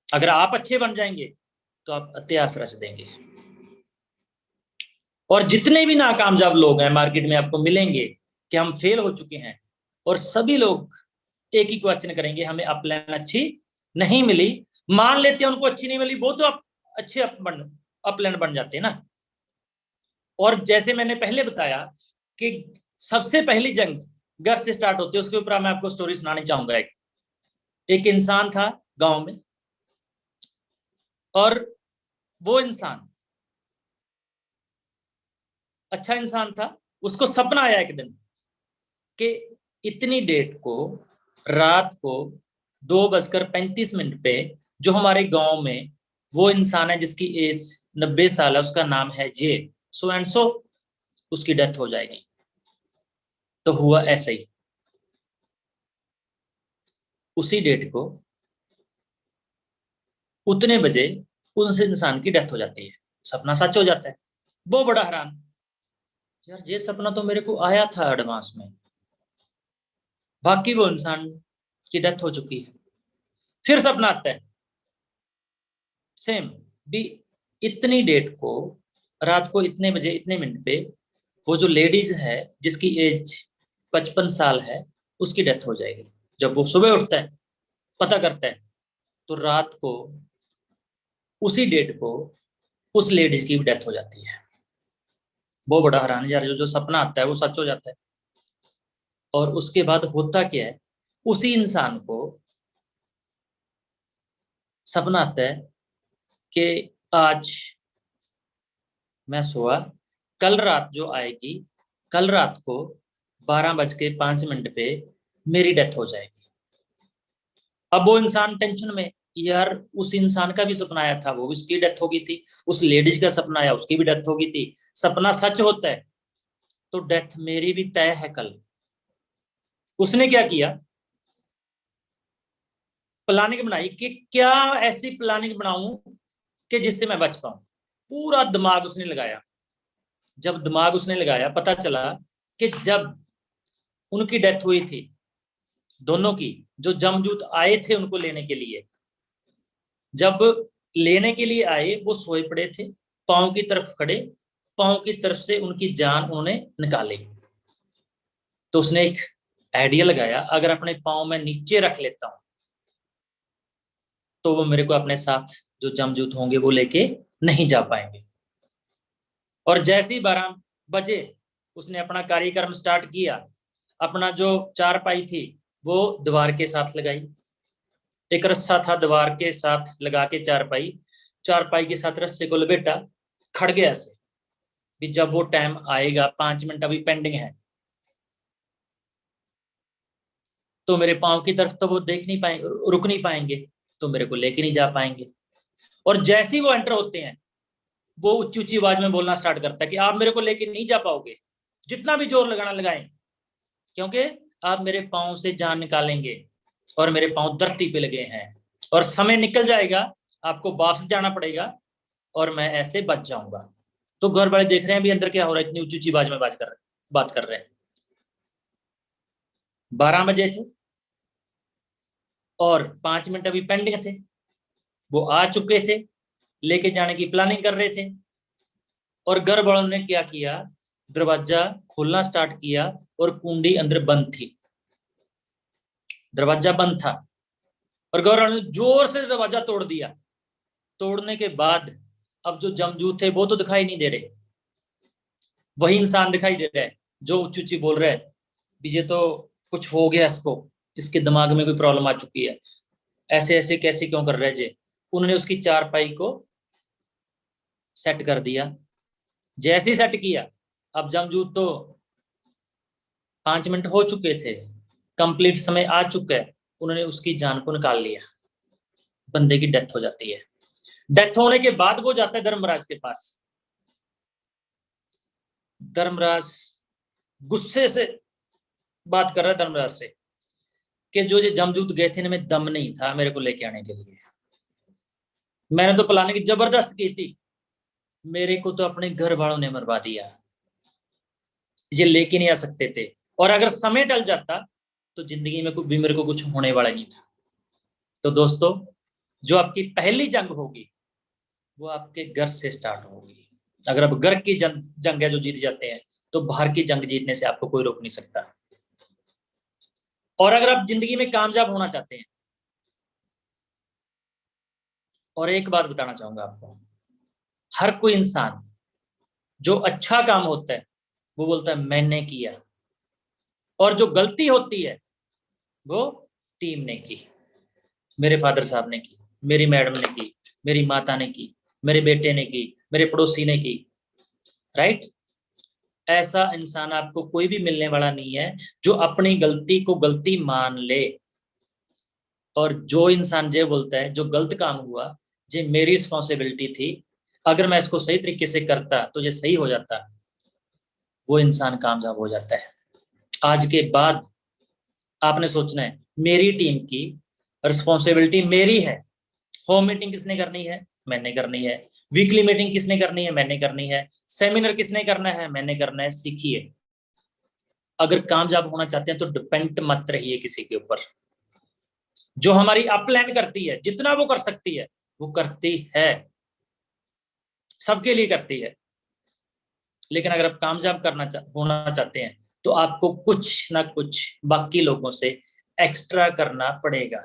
अगर आप अच्छे बन जाएंगे, तो आप इतिहास रच देंगे। और जितने भी नाकामयाब लोग हैं मार्केट में, आपको मिलेंगे कि हम फेल हो चुके हैं, और सभी लोग एक ही क्वेश्चन करेंगे, हमें अप प्लान अच्छी नहीं मिली। मान लेते हैं उनको अच्छी नहीं मिली, वो तो आप अच्छे अप प्लान बन जाते हैं ना। और जैसे मैंने पहले बताया कि सबसे पहली जंग घर से स्टार्ट होती है, उसके ऊपर मैं आपको स्टोरी सुनानी चाहूंगा। एक इंसान था गांव में, और वो इंसान अच्छा इंसान था। उसको सपना आया एक दिन कि इतनी डेट को, रात को 2:35 पे, जो हमारे गांव में वो इंसान है जिसकी एज 90 साल है, उसका नाम है जे सो एंड सो, उसकी डेथ हो जाएगी। तो हुआ ऐसा ही। उसी डेट को उतने बजे उस इंसान की डेथ हो जाती है, सपना सच हो जाता है। वो बड़ा हैरान, यार ये सपना तो मेरे को आया था एडवांस में, बाकी वो इंसान की डेथ हो चुकी है। फिर सपना आता है सेम भी, इतनी डेट को रात को इतने बजे इतने मिनट पे वो जो लेडीज है जिसकी एज 55 साल है उसकी डेथ हो जाएगी। जब वो सुबह उठता है पता करता है तो रात को उसी डेट को उस लेडीज की भी डेथ हो जाती है। वो बड़ा हैरान, यार जो जो सपना आता है वो सच हो जाता है। और उसके बाद होता क्या है, उसी इंसान को सपना आता है कि आज मैं सोया, कल रात जो आएगी, कल रात को 12:05 पे मेरी डेथ हो जाएगी। अब वो इंसान टेंशन में, यार उस इंसान का भी सपना आया था, वो उसकी डेथ हो गई थी, उस लेडीज का सपना आया उसकी भी डेथ हो गई थी, सपना सच होता है तो डेथ मेरी भी तय है कल। उसने क्या किया, प्लानिंग बनाई कि क्या ऐसी प्लानिंग बनाऊं कि जिससे मैं बच पाऊं। पूरा दिमाग उसने लगाया। जब दिमाग उसने लगाया पता चला कि जब उनकी डेथ हुई थी दोनों की, जो जमदूत आए थे उनको लेने के लिए, जब लेने के लिए आए वो सोए पड़े थे, पांव की तरफ खड़े, पांव की तरफ से उनकी जान उन्होंने निकाली। तो उसने एक आइडिया लगाया, अगर अपने पांव में नीचे रख लेता हूं तो वो मेरे को अपने साथ जो जमदूत होंगे वो लेके नहीं जा पाएंगे। और जैसे ही 12 बजे उसने अपना कार्यक्रम स्टार्ट किया, अपना जो चारपाई थी वो दीवार के साथ लगाई, एक रस्सा था दीवार के साथ लगा के चारपाई, चारपाई के साथ रस्से को लपेटा, खड़ गया ऐसे कि जब वो टाइम आएगा 5 मिनट अभी पेंडिंग है तो मेरे पांव की तरफ तो वो देख नहीं पाएंगे, रुक नहीं पाएंगे, तो मेरे को लेके नहीं जा पाएंगे। और जैसे ही वो एंटर होते हैं वो ऊंची ऊंची आवाज में बोलना स्टार्ट करता है कि आप मेरे को लेके नहीं जा पाओगे, जितना भी जोर लगाना लगाएं, क्योंकि आप मेरे पांव से जान निकालेंगे और मेरे पांव धरती पे लगे हैं और समय निकल जाएगा, आपको वापस जाना पड़ेगा और मैं ऐसे बच जाऊंगा। तो घर वाले देख रहे हैं भी अंदर क्या हो रहा है, इतनी ऊंची ऊंची आवाज में बात कर रहे हैं। 12 बजे थे और 5 मिनट अभी पेंडिंग थे, वो आ चुके थे, लेके जाने की प्लानिंग कर रहे थे। और घर वालों ने क्या किया, दरवाजा खोलना स्टार्ट किया और कुंडी अंदर बंद थी, दरवाजा बंद था और घर वालों ने जोर से दरवाजा तोड़ दिया। तोड़ने के बाद अब जो जमदूत थे वो तो दिखाई नहीं दे रहे, वही इंसान दिखाई दे रहा है जो ऊंची ऊंची बोल रहा है ये तो कुछ हो गया, इसको इसके दिमाग में कोई प्रॉब्लम आ चुकी है, ऐसे ऐसे कैसे क्यों कर रहे जे। उन्होंने उसकी चारपाई को सेट कर दिया। जैसे ही सेट किया, अब जमदूत तो 5 मिनट हो चुके थे, कंप्लीट समय आ चुका है, उन्होंने उसकी जान को निकाल लिया, बंदे की डेथ हो जाती है। डेथ होने के बाद वो जाता है धर्मराज के पास। धर्मराज गुस्से से बात कर रहा है धर्मराज से कि जो ये जमदूत गए थे इनमें दम नहीं था मेरे को लेके आने के लिए, मैंने तो प्लानिंग जबरदस्त की थी, मेरे को तो अपने घर वालों ने मरवा दिया, ये लेके नहीं आ सकते थे, और अगर समय टल जाता तो जिंदगी में भी मेरे को कुछ होने वाला नहीं था। तो दोस्तों, जो आपकी पहली जंग होगी वो आपके घर से स्टार्ट होगी। अगर आप घर की जंग है जो जीत जाते हैं तो बाहर की जंग जीतने से आपको कोई रोक नहीं सकता। और अगर आप जिंदगी में कामयाब होना चाहते हैं, और एक बात बताना चाहूंगा आपको, हर कोई इंसान जो अच्छा काम होता है वो बोलता है मैंने किया, और जो गलती होती है वो टीम ने की, मेरे फादर साहब ने की, मेरी मैडम ने की, मेरी माता ने की, मेरे बेटे ने की, मेरे पड़ोसी ने की। राइट? ऐसा इंसान आपको कोई भी मिलने वाला नहीं है जो अपनी गलती को गलती मान ले। और जो इंसान ये बोलता है जो गलत काम हुआ ये मेरी रिस्पॉन्सिबिलिटी थी, अगर मैं इसको सही तरीके से करता तो ये सही हो जाता, वो इंसान कामयाब हो जाता है। आज के बाद आपने सोचना है मेरी टीम की रिस्पॉन्सिबिलिटी मेरी है। होम मीटिंग किसने करनी है? मैंने करनी है। वीकली मीटिंग किसने करनी है? मैंने करनी है। सेमिनार किसने करना है? मैंने करना है। सीखिए। अगर कामयाब होना चाहते हैं तो डिपेंड मत रहिए किसी के ऊपर। जो हमारी अपलाइन करती है, जितना वो कर सकती है वो करती है, सबके लिए करती है। लेकिन अगर आप कामयाब होना चाहते हैं तो आपको कुछ ना कुछ बाकी लोगों से एक्स्ट्रा करना पड़ेगा।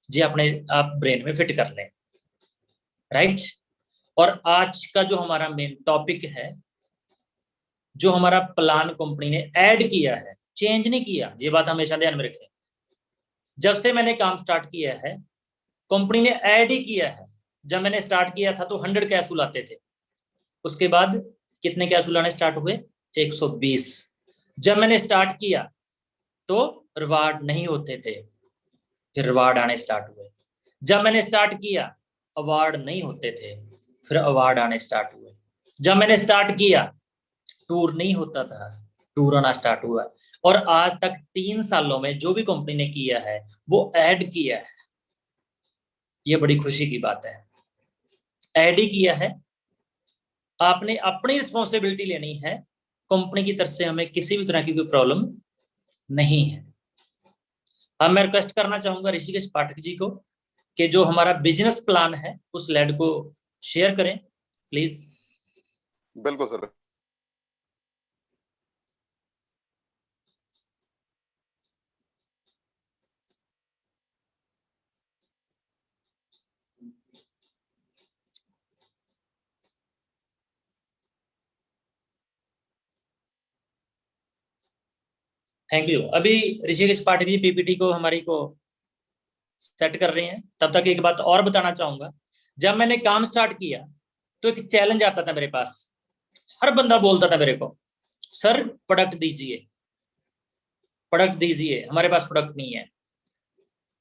जी, अपने आप ब्रेन में फिट कर लें। राइट। और आज का जो हमारा मेन टॉपिक है, जो हमारा प्लान कंपनी ने ऐड किया है, चेंज नहीं किया, ये बात हमेशा ध्यान में रखें। जब से मैंने काम स्टार्ट किया है, कंपनी ने ऐड ही किया है। जब मैंने स्टार्ट किया था तो 100 कैसूल आते थे। उसके बाद कितने कैसूल आने स्टार्ट हुए? 120। जब मैंने स्टार्ट किया तो रिवार्ड नहीं होते थे, फिर रिवार्ड आने स्टार्ट हुए। जब मैंने स्टार्ट किया अवार्ड नहीं होते थे, फिर अवार्ड आने स्टार्ट हुए। जब मैंने स्टार्ट किया टूर नहीं होता था, टूर आना स्टार्ट हुआ। और आज तक 3 सालों में जो भी कंपनी ने किया है वो ऐड किया है। ये बड़ी खुशी की बात है। ऐड ही किया है। आपने अपनी रिस्पॉन्सिबिलिटी लेनी है। कंपनी की तरफ से हमें किसी भी तरह की कोई प्रॉब्लम नहीं है। अब मैं रिक्वेस्ट करना चाहूंगा ऋषिकेश पाठक जी को कि जो हमारा बिजनेस प्लान है उस स्लाइड को शेयर करें प्लीज। बिल्कुल सर। Thank you. अभी ऋषिकेश पाठक जी पीपीटी को हमारी को सेट कर रहे हैं। तब तक एक बात और बताना चाहूंगा, जब मैंने काम स्टार्ट किया तो एक चैलेंज आता था मेरे पास। हर बंदा बोलता था मेरे को, सर प्रोडक्ट दीजिए, प्रोडक्ट दीजिए, हमारे पास प्रोडक्ट नहीं है।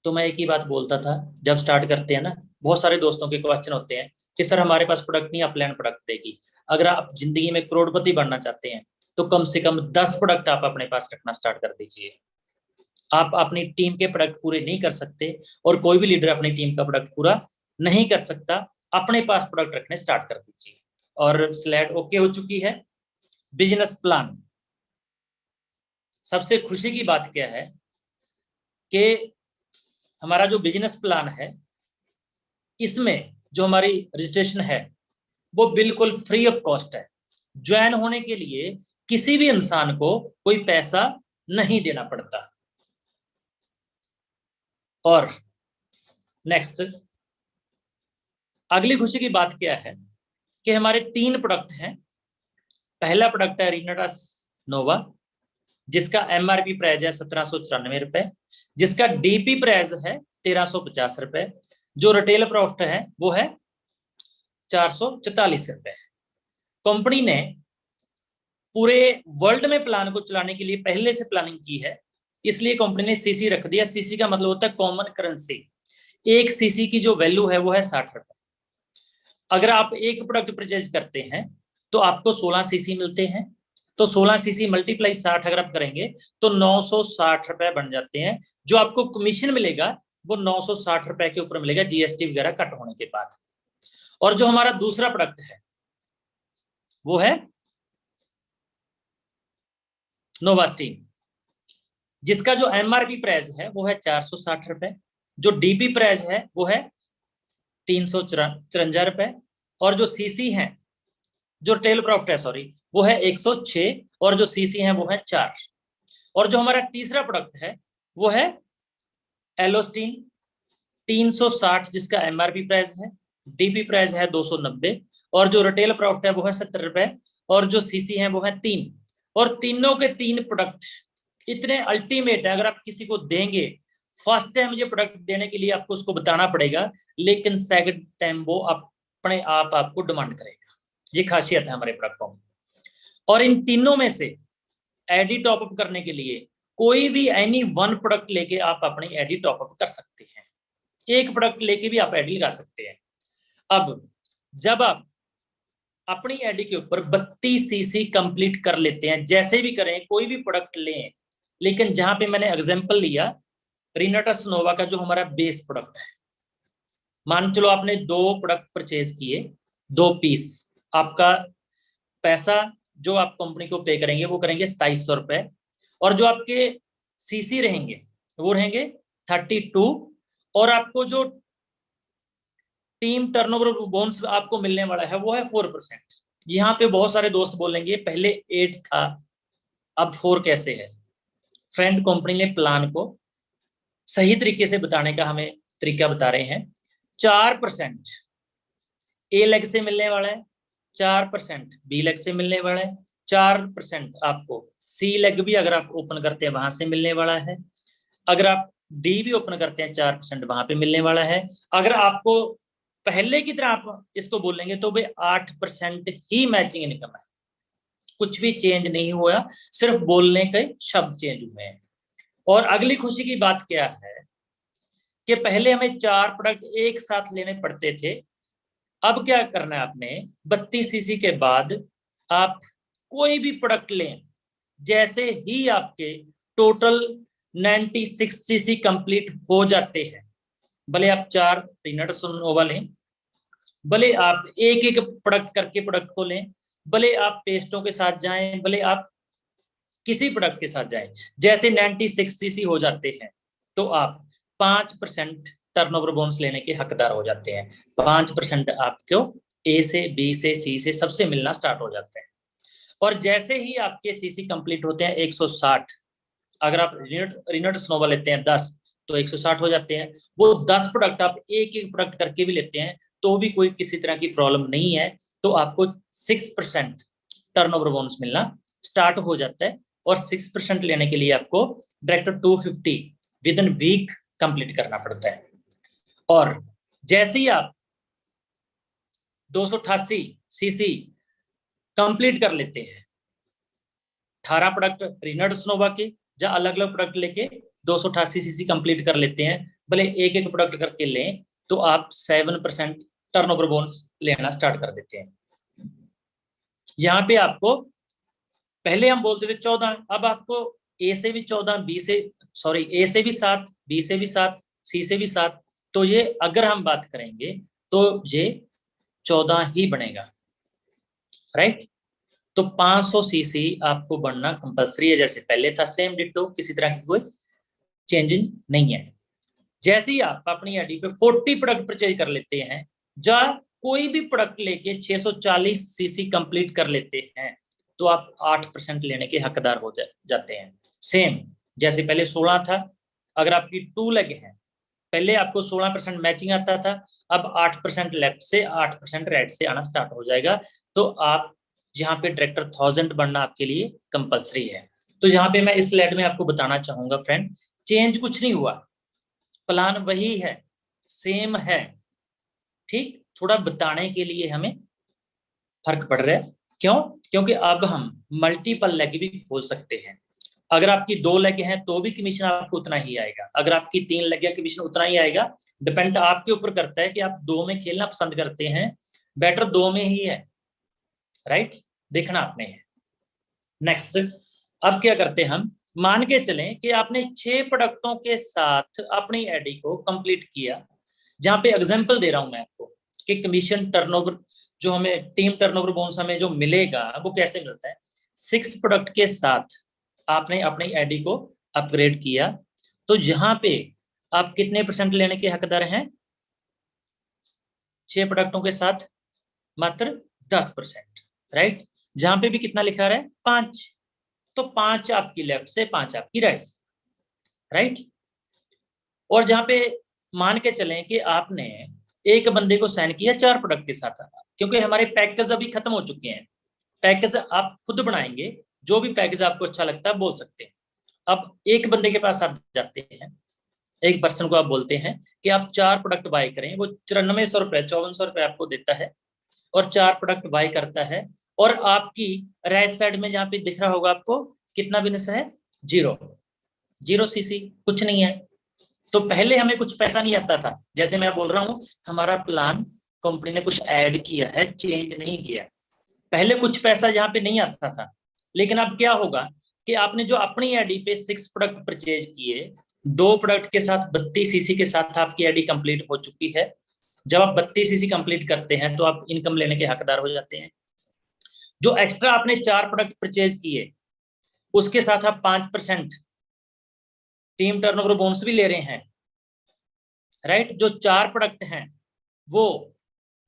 तो मैं एक ही बात बोलता था, जब स्टार्ट करते हैं ना, बहुत सारे दोस्तों के क्वेश्चन होते हैं कि सर हमारे पास प्रोडक्ट नहीं, आप प्लान प्रोडक्ट देगी। अगर आप जिंदगी में करोड़पति बनना चाहते हैं तो कम से कम 10 प्रोडक्ट आप अपने पास रखना स्टार्ट कर दीजिए। आप अपनी टीम के प्रोडक्ट पूरे नहीं कर सकते और कोई भी लीडर अपनी टीम का प्रोडक्ट पूरा नहीं कर सकता। अपने पास प्रोडक्ट रखने स्टार्ट कर दीजिए। और स्लाइड ओके हो चुकी है। Business plan. सबसे खुशी की बात क्या है कि हमारा जो बिजनेस प्लान है इसमें जो हमारी रजिस्ट्रेशन है वो बिल्कुल फ्री ऑफ कॉस्ट है। ज्वाइन होने के लिए किसी भी इंसान को कोई पैसा नहीं देना पड़ता। और नेक्स्ट, अगली खुशी की बात क्या है कि हमारे 3 प्रोडक्ट हैं। पहला प्रोडक्ट है रिनाटस नोवा, जिसका एमआरपी प्राइस है 1794 रुपए, जिसका डीपी प्राइस है 1350 रुपए, जो रिटेल प्रॉफिट है वो है 444 रुपए। कंपनी ने पूरे वर्ल्ड में प्लान को चलाने के लिए पहले से प्लानिंग की है, इसलिए कंपनी ने सीसी रख दिया। सीसी का मतलब होता है कॉमन करेंसी। एक सीसी की जो वैल्यू है वो है 60 रुपए। अगर आप एक प्रोडक्ट परचेज करते हैं तो आपको 16 सीसी मिलते हैं। तो 16 सीसी मल्टीप्लाई 60 अगर आप करेंगे तो 960 रुपए बन जाते हैं। जो आपको कमीशन मिलेगा वो 960 रुपए के ऊपर मिलेगा, जीएसटी वगैरह कट होने के बाद। और जो हमारा दूसरा प्रोडक्ट है वो है नोवास्टीन, जिसका जो एमआरपी प्राइस है वो है 460 रुपए, जो डीपी प्राइस है वो है 354 रुपए, और जो सीसी है, जो टेल प्रॉफिट है सॉरी, वो है 106, और जो सीसी है वो है 4। और जो हमारा तीसरा प्रोडक्ट है वो है एलोस्टीन 360, जिसका एमआरपी प्राइस है, डीपी प्राइस है 290, और जो रिटेल प्रॉफिट है वो है 70 रुपए, और जो सीसी है वो है 3। और तीनों के 3 प्रोडक्ट इतने अल्टीमेट है, अगर आप किसी को देंगे, फर्स्ट टाइम ये प्रोडक्ट देने के लिए आपको उसको बताना पड़ेगा, लेकिन सेकंड टाइम वो अपने आप आपको डिमांड करेगा। ये खासियत है हमारे प्रोडक्टों में। और इन तीनों में से एडी टॉपअप करने के लिए कोई भी एनी वन प्रोडक्ट लेके आप अपनी एडी टॉपअप कर सकते हैं। एक प्रोडक्ट लेके भी आप एडी लगा सकते हैं। अब जब आप अपनी एडी के ऊपर 32 सीसी कंप्लीट कर लेते हैं, जैसे भी करें, कोई भी प्रोडक्ट लें, लेकिन जहां पे मैंने एग्जांपल लिया रिनाटस नोवा का जो हमारा बेस प्रोडक्ट है, मान चलो आपने 2 प्रोडक्ट परचेज किए, 2 पीस, आपका पैसा जो आप कंपनी को पे करेंगे वो करेंगे 2700 रुपए, और जो आपके सीसी रहेंगे वो रहेंगे 32, और आपको जो टीम टर्नओवर बोनस आपको मिलने वाला है वो है 4%। यहाँ पे बहुत सारे दोस्त बोलेंगे पहले 8 था अब 4 कैसे है। फ्रेंड, कंपनी ने प्लान को सही तरीके से बताने का हमें तरीका बता रहे हैं। 4% ए लेग से मिलने वाला है, 4% बी लेग से मिलने वाला है, 4% आपको सी लेग भी अगर आप ओपन करते हैं वहां से मिलने वाला है, अगर आप डी भी ओपन करते हैं 4% वहां पे मिलने वाला है। अगर आपको पहले की तरह आप इसको बोलेंगे तो भाई 8% ही मैचिंग इनकम है, कुछ भी चेंज नहीं हुआ, सिर्फ बोलने के शब्द चेंज हुए हैं। और अगली खुशी की बात क्या है कि पहले हमें 4 प्रोडक्ट एक साथ लेने पड़ते थे, अब क्या करना है आपने 32 सीसी के बाद आप कोई भी प्रोडक्ट लें, जैसे ही आपके टोटल 96 सीसी कंप्लीट हो जाते हैं, भले आप 4 रिनाटस नोवा लें, भले आप एक एक प्रोडक्ट करके प्रोडक्ट को लें, भले आप पेस्टों के साथ जाएं, भले आप किसी प्रोडक्ट के साथ जाएं, जैसे 96 सीसी हो जाते हैं तो आप 5% टर्नओवर बोनस लेने के हकदार हो जाते हैं। 5% आपको ए से बी से सी से सबसे मिलना स्टार्ट हो जाते हैं। और जैसे ही आपके सीसी कंप्लीट होते हैं 160, अगर आप रिनाटस नोवा लेते हैं 10 तो 160 हो जाते हैं। वो 10 प्रोडक्ट आप एक एक प्रोडक्ट करके भी लेते हैं तो भी कोई किसी तरह की प्रॉब्लम नहीं है, तो आपको 6% टर्नओवर बोनस मिलना स्टार्ट हो जाता है। और 6% लेने के लिए आपको direct 250 within week complete करना पड़ता है। और जैसे ही आप 288 सीसी कंप्लीट कर लेते हैं, 18 प्रोडक्ट रिनाटस नोवा के जहां अलग अलग प्रोडक्ट लेके 288 सीसी कंप्लीट कर लेते हैं, भले एक एक प्रोडक्ट करके लें, तो आप 7% टर्नओवर बोनस लेना स्टार्ट कर देते हैं। यहाँ पे आपको पहले हम बोलते थे 14, अब आपको ए से भी 14, बी से ए से भी 7, बी से भी 7, सी से भी 7, तो ये अगर हम बात करेंगे तो ये 14 ही बनेगा, राइट। तो 500 सीसी आपको बढ़ना कंपलसरी है, जैसे पहले था सेम डिट्टो, किसी तरह की कोई चेंजिंग नहीं है। जैसे ही आप अपनी आईडी पे 40 प्रोडक्ट परचेज कर लेते हैं, या कोई भी प्रोडक्ट लेके 640 सीसी कंप्लीट कर लेते हैं, तो आप 8% लेने के हकदार हो जाते हैं। सेम जैसे पहले 16 था, अगर आपकी 2 लेग है, पहले आपको 16% मैचिंग आता था, अब 8% लेफ्ट से 8% राइट से आना स्टार्ट हो जाएगा, तो आप यहाँ पे डायरेक्टर 1000 बनना आपके लिए कंपलसरी है। तो यहाँ पे मैं इस स्लाइड में आपको बताना चाहूंगा फ्रेंड, चेंज कुछ नहीं हुआ, प्लान वही है, सेम है, ठीक। थोड़ा बताने के लिए हमें फर्क पड़ रहा है, क्यों? क्योंकि अब हम मल्टीपल लेग भी खोल सकते हैं। अगर आपकी 2 लेग हैं तो भी कमीशन आपको उतना ही आएगा, अगर आपकी 3 लेग है कमीशन उतना ही आएगा। डिपेंड आपके ऊपर करता है कि आप 2 में खेलना पसंद करते हैं, बेटर 2 में ही है, राइट, देखना आपने है। नेक्स्ट, अब क्या करते हैं हम, मान के चलें कि आपने 6 प्रोडक्टों के साथ अपनी आईडी को कंप्लीट किया, जहां पे एग्जांपल दे रहा हूं मैं आपको कि कमीशन टर्नओवर जो हमें टीम टर्नओवर बोनस हमें जो मिलेगा वो कैसे मिलता है। 6 प्रोडक्ट के साथ आपने अपनी आईडी को अपग्रेड किया, तो यहाँ पे आप कितने % लेने के हकदार हैं? 6 प्रोडक्टों के साथ मात्र 10%, राइट। जहां पे भी कितना लिखा रहा है 5, तो 5 आपकी लेफ्ट से 5 आपकी राइट से, राइट। और जहां पे मान के चलें कि आपने एक बंदे को साइन किया 4 प्रोडक्ट के साथ, क्योंकि हमारे पैकेज अभी खत्म हो चुके हैं, पैकेज आप खुद बनाएंगे, जो भी पैकेज आपको अच्छा लगता है बोल सकते हैं। अब एक बंदे के पास आप जाते हैं, एक पर्सन को आप बोलते हैं कि आप 4 प्रोडक्ट बाय करें, वो 9400 रुपए 5400 रुपए आपको देता है और 4 प्रोडक्ट बाय करता है, और आपकी राइट साइड में जहां पे दिख रहा होगा आपको कितना बिजनेस है, 0 सीसी, कुछ नहीं है। तो पहले हमें कुछ पैसा नहीं आता था, जैसे मैं बोल रहा हूं हमारा प्लान कंपनी ने कुछ ऐड किया है, चेंज नहीं किया। पहले कुछ पैसा यहाँ पे नहीं आता था, लेकिन अब क्या होगा कि आपने जो अपनी आईडी पे 6 प्रोडक्ट परचेज किए, 2 प्रोडक्ट के साथ 32 सीसी के साथ आपकी आईडी कंप्लीट हो चुकी है। जब आप 32 सीसी कंप्लीट करते हैं तो आप इनकम लेने के हकदार हो जाते हैं। जो एक्स्ट्रा आपने 4 प्रोडक्ट परचेज किए उसके साथ आप 5% टीम टर्नओवर बोनस भी ले रहे हैं, राइट। जो 4 प्रोडक्ट हैं वो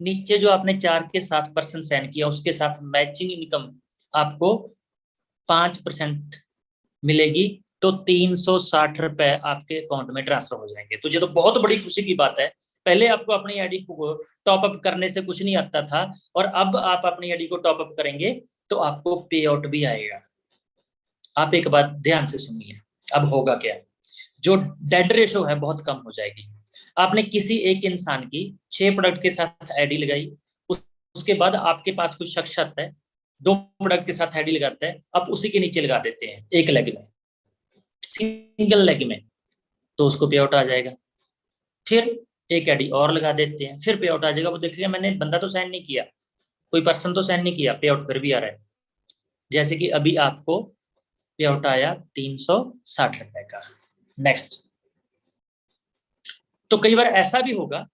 नीचे जो आपने 4 के साथ पर्सन साइन किया उसके साथ मैचिंग इनकम आपको 5% मिलेगी, तो 360 रुपए आपके अकाउंट में ट्रांसफर हो जाएंगे। तो ये तो बहुत बड़ी खुशी की बात है। पहले आपको अपनी आईडी को टॉप अप करने से कुछ नहीं आता था, और अब आप अपनी आईडी को टॉप अप करेंगे तो आपको पे आउट भी आएगा। आप एक बात ध्यान से सुनिए, अब होगा क्या, जो डेड रेशो है बहुत कम हो जाएगी। आपने किसी एक इंसान की 6 प्रोडक्ट के साथ आईडी लगाई, उसके बाद आपके पास कोई शख्स आता है 2 प्रोडक्ट के साथ आईडी लगाता है, आप उसी के नीचे लगा देते हैं एक लेग में, सिंगल लेग में, तो उसको पे आउट आ जाएगा। फिर एक आईडी और लगा देते हैं, फिर पे आउट आ जाएगा। वो देखेगा मैंने बंदा तो साइन नहीं किया, कोई पर्सन तो साइन नहीं किया, पे आउट फिर भी आ रहा है। जैसे कि अभी आपको पे आउट आया 360 रुपए का। नेक्स्ट, तो कई बार ऐसा भी होगा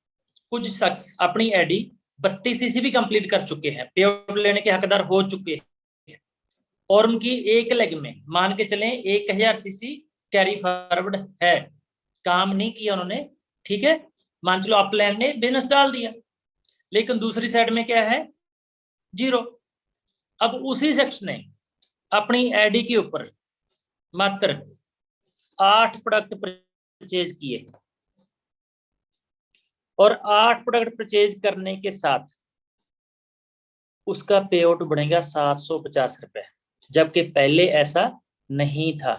कुछ शख्स अपनी आईडी 32 सीसी भी कंप्लीट कर चुके हैं, पे आउट लेने के हकदार हो चुके हैं, और उनकी एक लेग में मान के चलें 1000 सीसी कैरी फॉरवर्ड है, काम नहीं किया उन्होंने, ठीक है, मान चलो अपलाइन ने बिजनेस डाल दिया, लेकिन दूसरी साइड में क्या है, 0। अब उसी शख्स ने अपनी आईडी के ऊपर मात्र 8 प्रोडक्ट परचेज किए, और 8 प्रोडक्ट परचेज करने के साथ उसका पे आउट बनेगा 750 रुपए, जबकि पहले ऐसा नहीं था।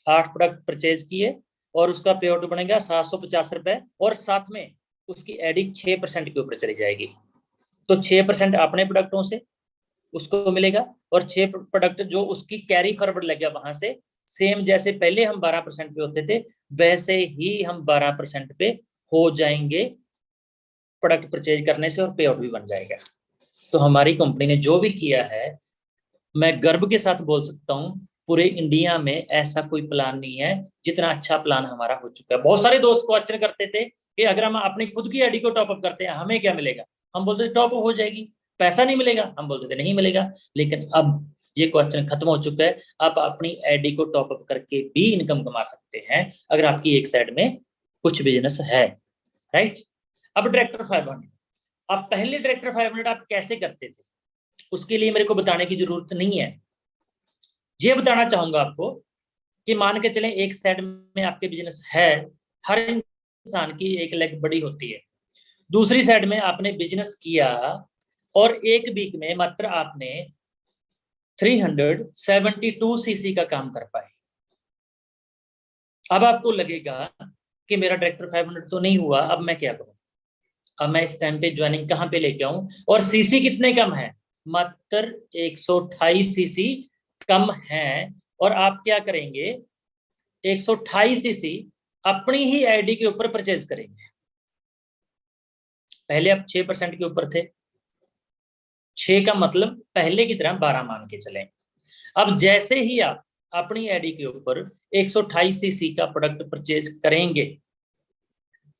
8 प्रोडक्ट परचेज किए और उसका पे आउट बनेगा 750 रुपए, और साथ में उसकी आईडी 6% के ऊपर चली जाएगी। तो 6% अपने प्रोडक्टों से उसको मिलेगा, और 6 प्रोडक्ट जो उसकी कैरी फॉरवर्ड लग गया वहां से, सेम जैसे पहले हम 12% पे होते थे वैसे ही हम 12% पे हो जाएंगे प्रोडक्ट परचेज करने से, और पे आउट भी बन जाएगा। तो हमारी कंपनी ने जो भी किया है, मैं गर्व के साथ बोल सकता हूं पूरे इंडिया में ऐसा कोई प्लान नहीं है जितना अच्छा प्लान हमारा हो चुका है। बहुत सारे दोस्त क्वेश्चन करते थे कि अगर हम अपनी खुद की आईडी को टॉप अप करते हैं हमें क्या मिलेगा, हम बोलते थे टॉप अप हो जाएगी, पैसा नहीं मिलेगा, हम बोलते थे नहीं मिलेगा। लेकिन अब ये क्वेश्चन खत्म हो चुका है, आप अपनी आईडी को टॉप अप करके भी इनकम कमा सकते हैं अगर आपकी एक साइड में कुछ बिजनेस है, राइट। अब डायरेक्टर 500, अब पहले डायरेक्टर 500 आप कैसे करते थे उसके लिए मेरे को बताने की जरूरत नहीं है। ये बताना चाहूंगा आपको कि मान के चलें एक साइड में आपके बिजनेस है, हर इंसान की एक लेग बड़ी होती है, दूसरी साइड में आपने बिजनेस किया और एक वीक में मात्र आपने 372 सीसी का काम कर पाए। अब आपको लगेगा कि मेरा डायरेक्टर 500 तो नहीं हुआ, अब मैं क्या करूं, अब मैं इस टाइम पे ज्वाइनिंग कहां पे लेके आऊं, और सीसी कितने कम है, मात्र 128 सीसी कम है। और आप क्या करेंगे, 128 सीसी अपनी ही आईडी के ऊपर परचेज करेंगे। पहले आप 6% के ऊपर थे, 6 का मतलब पहले की तरह 12 मान के चलें। अब जैसे ही आप अपनी आईडी के ऊपर 128 सीसी का प्रोडक्ट परचेज करेंगे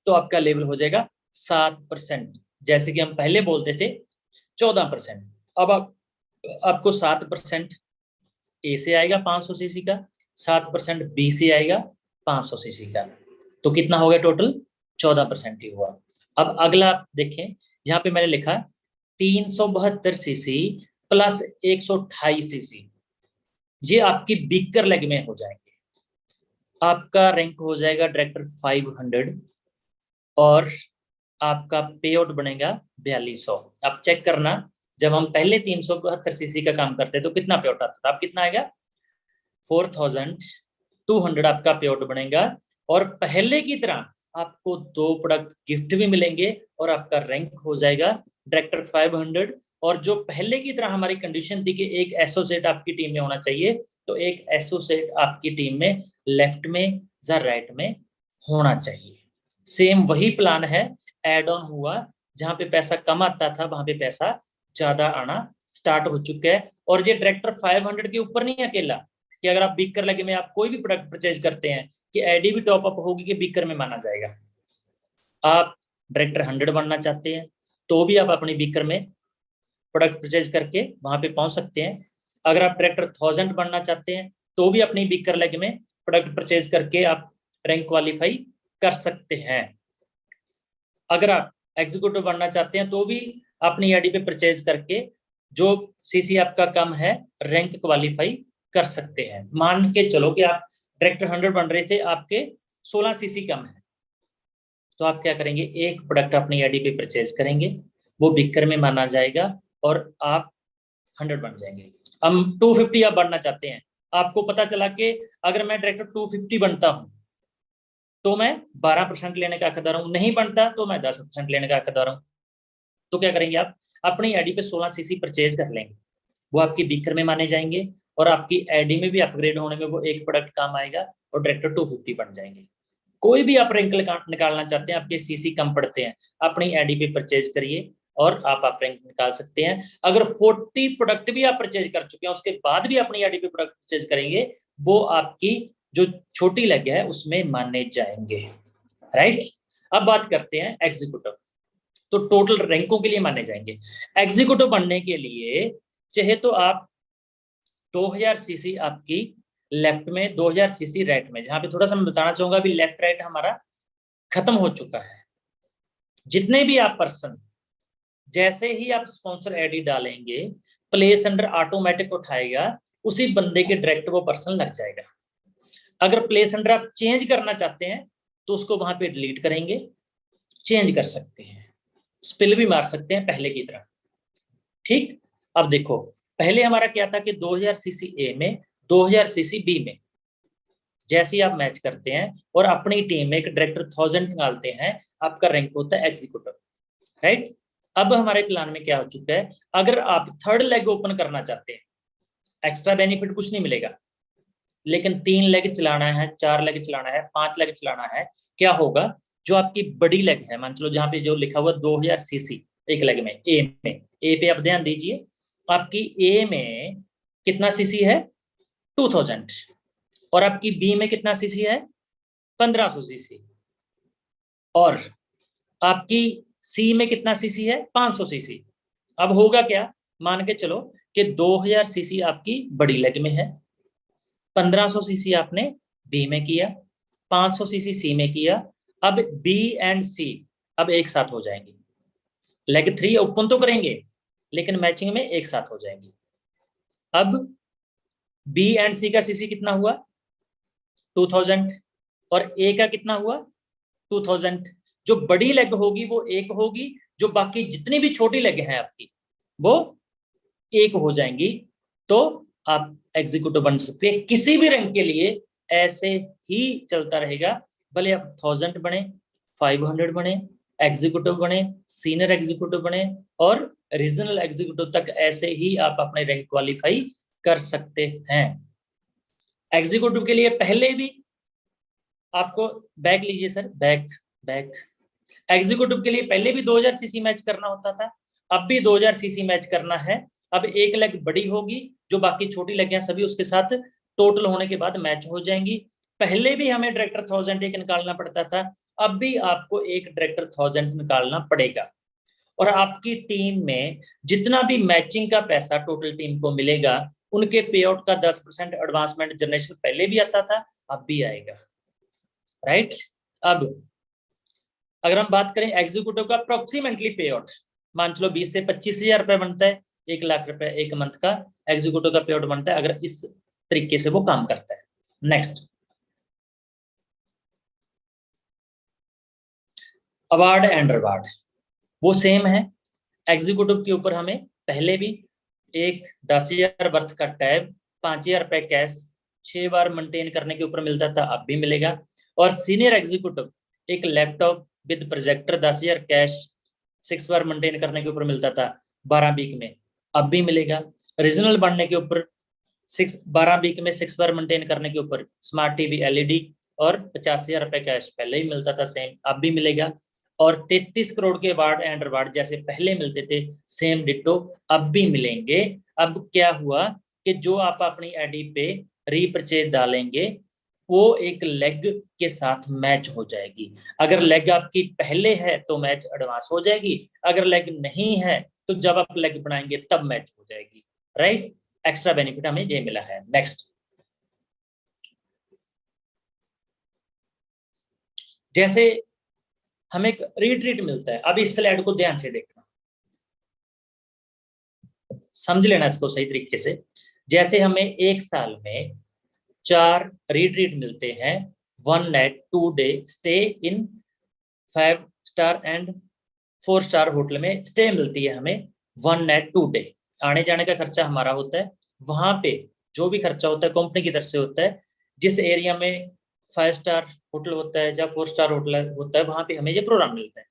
तो आपका लेवल हो जाएगा 7%, जैसे कि हम पहले बोलते थे 14%। अब आपको 7% ए से आएगा 500 सीसी का, 7% बी से आएगा 500 सीसी का, तो कितना हो गया टोटल, 14% ही हुआ। अब अगला आप देखें, यहाँ पे मैंने लिखा 372 सीसी प्लस 128 सीसी, ये आपकी बिकर लेग में हो जाएंगे। आपका रैंक हो जाएगा डायरेक्टर 500 और आपका पे आउट बनेगा 4200। आप चेक करना, जब हम पहले 372 सीसी का काम करते तो कितना पे आउट आता था, अब कितना आएगा 4200 आपका पे आउट बनेगा, और पहले की तरह आपको 2 प्रोडक्ट गिफ्ट भी मिलेंगे और आपका रैंक हो जाएगा डायरेक्टर 500। और जो पहले की तरह हमारी कंडीशन थी कि एक एसोसिएट आपकी टीम में होना चाहिए, तो एक एसोसिएट आपकी टीम में लेफ्ट में या राइट में होना चाहिए। सेम वही प्लान है, एड ऑन हुआ, जहां पे पैसा कम आता था वहां पे पैसा ज्यादा आना स्टार्ट हो चुका है। और ये डायरेक्टर 500 के ऊपर नहीं अकेला, कि अगर आप बिकर लगे में आप कोई भी प्रोडक्ट परचेज करते हैं कि एडी भी टॉप अप होगी कि बीकर में माना जाएगा। आप डायरेक्टर 100 बनना चाहते हैं तो भी आप अपनी बीकर में प्रोडक्ट परचेज करके वहां पे पहुंच सकते हैं। अगर आप डायरेक्टर 1000 बनना चाहते हैं तो भी अपनी बीकर लेग में प्रोडक्ट परचेज करके आप रैंक क्वालिफाई कर सकते हैं। अगर आप एग्जीक्यूटिव बनना चाहते हैं तो भी अपनी एडी पे परचेज करके जो सीसी आपका कम है रैंक क्वालिफाई कर सकते हैं। मान के चलो कि आप डायरेक्टर 100 बन रहे थे, आपके 16 सीसी कम है, तो आप क्या करेंगे, एक प्रोडक्ट अपनी एडी पे परचेज करेंगे, वो बिकर में माना जाएगा और आप 100 बन जाएंगे। हम 250 आप बनना चाहते हैं, आपको पता चला कि अगर मैं डायरेक्टर 250 बनता हूं तो मैं 12% लेने का हकदार हूं, नहीं बनता तो मैं 10% लेने का हकदार हूं। तो क्या करेंगे, आप अपनी एडी पे 16 सीसी परचेज कर लेंगे, वो आपकी बीकर में माने जाएंगे और आपकी एडी में भी अपग्रेड होने में वो एक प्रोडक्ट काम आएगा और डायरेक्टर 250 बन जाएंगे। कोई भी आप रैंक निकालना चाहते हैं, आपके सीसी कम पड़ते हैं, अपनी एडी पे परचेज करिए और आप रैंक निकाल सकते हैं। अगर 40 प्रोडक्ट भी आप परचेज कर चुके हैं उसके बाद भी अपनी एडी पे प्रोडक्ट परचेज करेंगे, वो आपकी जो छोटी लेग है उसमें माने जाएंगे। राइट, अब बात करते हैं एग्जीक्यूटिव। तो टोटल रैंकों के लिए माने जाएंगे। एग्जीक्यूटिव बनने के लिए चाहे तो आप 2000 सीसी आपकी लेफ्ट में, 2000 सीसी राइट में, जहां पे थोड़ा सा मैं बताना चाहूंगा अभी लेफ्ट राइट हमारा खत्म हो चुका है। जितने भी आप पर्सन, जैसे ही आप स्पॉन्सर एडी डालेंगे, प्लेस अंडर ऑटोमेटिक उठाएगा, उसी बंदे के डायरेक्ट वो पर्सन लग जाएगा। अगर प्लेस अंडर आप चेंज करना चाहते हैं तो उसको वहां पे डिलीट करेंगे, चेंज कर सकते हैं, स्पिल भी मार सकते हैं पहले की तरह। ठीक, अब देखो पहले हमारा क्या था कि 2000 सीसी ए में, 2000 सीसी बी में, जैसे ही आप मैच करते हैं और अपनी टीम में एक डायरेक्टर 1000 निकालते हैं, आपका रैंक होता है एग्जीक्यूटिव। राइट, अब हमारे प्लान में क्या हो चुका है, अगर आप थर्ड लेग ओपन करना चाहते हैं, एक्स्ट्रा बेनिफिट कुछ नहीं मिलेगा, लेकिन 3 लेग चलाना है, 4 लेग चलाना है, 5 लेग चलाना है, क्या होगा, जो आपकी बड़ी लेग है, मान चलो जहां पे जो लिखा हुआ 2000 सीसी एक लेग में, ए में, ए पे आप ध्यान दीजिए, आपकी ए में कितना सीसी है, 2000, और आपकी बी में कितना सीसी है, 1500 सीसी, और आपकी सी में कितना सीसी है, 500 सीसी। अब होगा क्या, मान के चलो कि 2000 सीसी आपकी बड़ी लेग में है, 1500 सीसी आपने बी में किया, 500 सीसी सी में किया। अब बी एंड सी अब एक साथ हो जाएंगे, लेग 3 ओपन तो करेंगे लेकिन मैचिंग में एक साथ हो जाएंगी। अब बी एंड सी का सीसी कितना हुआ, 2000, और ए का कितना हुआ, 2000। जो बड़ी लेग होगी वो एक होगी, जो बाकी जितनी भी छोटी लेग हैं आपकी वो एक हो जाएंगी। तो आप एग्जीक्यूटिव बन सकते हैं किसी भी रैंक के लिए, ऐसे ही चलता रहेगा, भले आप 1000 बने, 500 बने, एग्जीक्यूटिव बने, सीनियर एग्जीक्यूटिव बने और रीजनल एग्जीक्यूटिव तक, ऐसे ही आप अपने रैंक क्वालिफाई कर सकते हैं। एग्जीक्यूटिव के लिए पहले भी आपको बैक लीजिए सर, बैक एग्जीक्यूटिव के लिए पहले भी 2000 सीसी मैच करना होता था, अब भी 2000 सीसी मैच करना है। अब एक लेग बड़ी होगी, जो बाकी छोटी लेग हैं सभी उसके साथ टोटल होने के बाद मैच हो जाएंगी। पहले भी हमें डायरेक्टर 1000 एक निकालना पड़ता था, अब भी आपको एक डायरेक्टर 1000 निकालना पड़ेगा। और आपकी टीम में जितना भी मैचिंग का पैसा टोटल टीम को मिलेगा, उनके पे आउट का 10% एडवांसमेंट जनरेशन पहले भी आता था, अब भी आएगा। राइट, अब अगर हम बात करें एग्जीक्यूटिव का अप्रोक्सीमेटली पे आउट, मान चलो 20 से 25,000 रुपए बनता है, 1 लाख रुपए एक मंथ का एग्जीक्यूटिव का पे आउट बनता है, अगर इस तरीके से वो काम करता है। नेक्स्ट, अवार्ड एंड रिवार्ड, वो सेम है। एग्जीक्यूटिव के ऊपर हमें पहले भी एक 10,000 वर्थ का टैब, 5,000 रुपए कैश 6 बार मेंटेन करने के ऊपर मिलता था, अब भी मिलेगा। और सीनियर एग्जीक्यूटिव एक laptop with projector 10,000 cash 6 bar maintain करने के ऊपर मिलता था 12 वीक में, अब भी मिलेगा। रीजनल बनने के ऊपर 12 वीक में 6 बार मेंटेन करने के ऊपर स्मार्ट टीवी एलईडी और 50,000 रुपए कैश पहले ही मिलता था, सेम अब भी मिलेगा। और 33 करोड़ के अवार्ड एंड रिवार्ड जैसे पहले मिलते थे, सेम डिट्टो अब भी मिलेंगे। अब क्या हुआ कि जो आप अपनी एडी पे रीपरचेज डालेंगे, वो एक लेग के साथ मैच हो जाएगी। अगर लेग आपकी पहले है तो मैच एडवांस हो जाएगी, अगर लेग नहीं है तो जब आप लेग बनाएंगे तब मैच हो जाएगी, राइट। एक्स्ट्रा बेनिफिट हमें ये मिला है। नेक्स्ट, जैसे हमें एक रिट्रीट मिलता है। अब इस स्लाइड को ध्यान से देखना, समझ लेना इसको सही तरीके से। जैसे हमें एक साल में 4 रिट्रीट मिलते हैं, 1 night 2 day stay in 5 star and 4 star hotel में स्टे मिलती है हमें 1 नाइट 2 डे। आने जाने का खर्चा हमारा होता है, वहां पे जो भी खर्चा होता है कंपनी की तरफ से होता है। जिस एरिया में 5 स्टार होटल होता है या 4 स्टार होटल होता है वहां पे हमें ये प्रोग्राम मिलता है।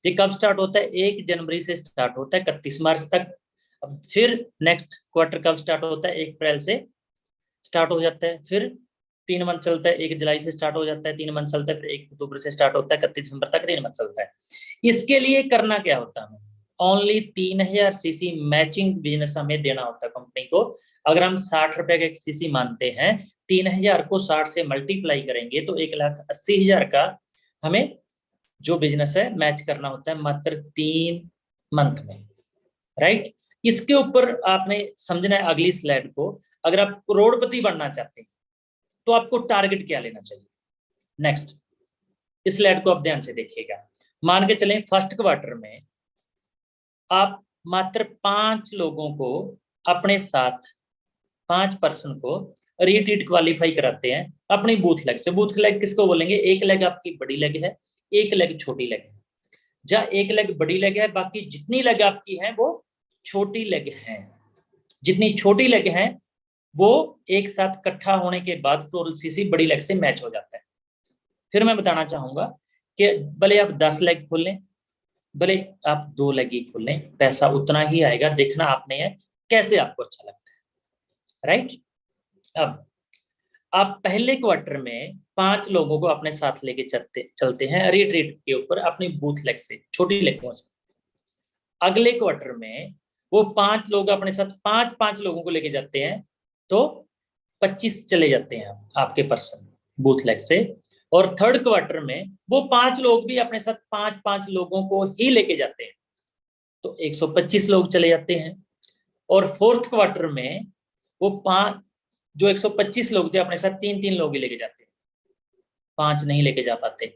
ये कब स्टार्ट होता है? 1 जनवरी से स्टार्ट होता है 31 मार्च तक। अब फिर नेक्स्ट क्वार्टर कब स्टार्ट होता है? 1 अप्रैल से स्टार्ट हो जाता है, फिर 3 मंथ चलता है। 1 जुलाई से स्टार्ट हो जाता है, 3 मंथ चलता है, फिर 1 अक्टूबर से स्टार्ट होता है 31 दिसंबर तक 3 मंथ चलता है। इसके लिए करना क्या होता है? ओनली 3000 सीसी मैचिंग बिजनेस हमें देना होता है कंपनी को। अगर हम 60 रुपए का सीसी मानते हैं, 3000 को 60 से मल्टीप्लाई करेंगे तो 1,80,000 का हमें जो बिजनेस है मैच करना होता है मात्र 3 मंथ में, राइट। इसके ऊपर आपने समझना है अगली स्लाइड को। अगर आप करोड़पति बनना चाहते हैं तो आपको टारगेट क्या लेना चाहिए? नेक्स्ट, इस स्लाइड को आप ध्यान से देखिएगा। मान के चलें फर्स्ट क्वार्टर में आप मात्र 5 लोगों को अपने साथ, 5 पर्सन को रिट्रीट क्वालिफाई कराते हैं अपनी बूथ लेग से। बूथ लेग किसको बोलेंगे? एक लेग आपकी बड़ी लेग है, एक लेग छोटी लेग है। जहां एक लेग बड़ी लेग है, बाकी जितनी लेग आपकी है वो छोटी लेग है। जितनी छोटी लेग है वो एक साथ इकट्ठा होने के बाद टोटल सीसी बड़ी लेग से मैच हो जाता है। फिर मैं बताना चाहूंगा कि भले आप 10 लेग खोल लें, भले आप 2 लेग ही खोल लें, पैसा उतना ही आएगा। देखना आपने है कैसे आपको अच्छा लगता है, राइट। अब आप पहले क्वार्टर में 5 लोगों को अपने साथ लेके चलते हैं रिट्रीट के ऊपर अपनी बूथ लेग से, छोटी लेगों से। अगले क्वार्टर में वो 5 लोग अपने साथ 5 लोगों को लेके जाते हैं, तो 25 चले जाते हैं आपके पर्सन बूथ लेग से। और थर्ड क्वार्टर में वो 5 लोग भी अपने साथ 5 लोगों को ही लेके जाते हैं, तो 125 लोग चले जाते हैं। और फोर्थ क्वार्टर में वो 5 जो 125 लोग थे अपने साथ 3 लोग ही लेके जाते हैं, 5 नहीं लेके जा पाते,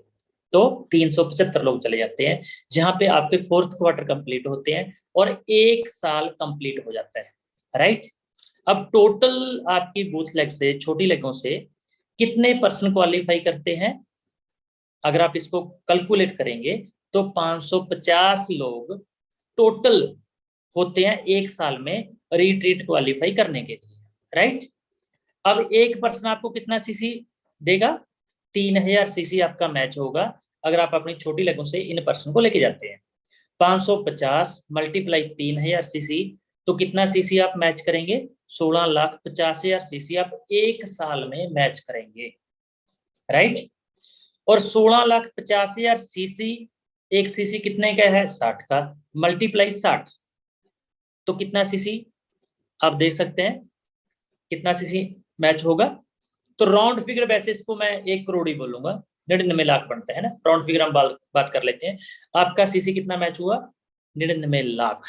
तो 375 लोग चले जाते हैं। जहां पे आपके फोर्थ क्वार्टर कंप्लीट होते हैं और 1 साल कंप्लीट हो जाता है, राइट। अब टोटल आपकी बूथ लेग से, छोटी लेगों से कितने पर्सन क्वालिफाई करते हैं? अगर आप इसको कैलकुलेट करेंगे तो 550 लोग टोटल होते हैं 1 साल में रिट्रीट क्वालिफाई करने के लिए, राइट। अब एक पर्सन आपको कितना सीसी देगा? 3000 सीसी आपका मैच होगा अगर आप अपनी छोटी लेगों से इन पर्सन को लेके जाते हैं। 550 मल्टीप्लाई 3000 सीसी, तो कितना सीसी आप मैच करेंगे? 16,50,000 सीसी आप 1 साल में मैच करेंगे, राइट। और 16,50,000 सीसी, एक सीसी कितने का है? 60 का, मल्टीप्लाई 60, तो कितना सीसी आप देख सकते हैं कितना सीसी मैच होगा। तो राउंड फिगर वैसे इसको मैं 1 करोड़ ही बोलूंगा, 99 लाख बनता है ना, राउंड फिगर हम बात कर लेते हैं। आपका सीसी कितना मैच हुआ? 99 लाख।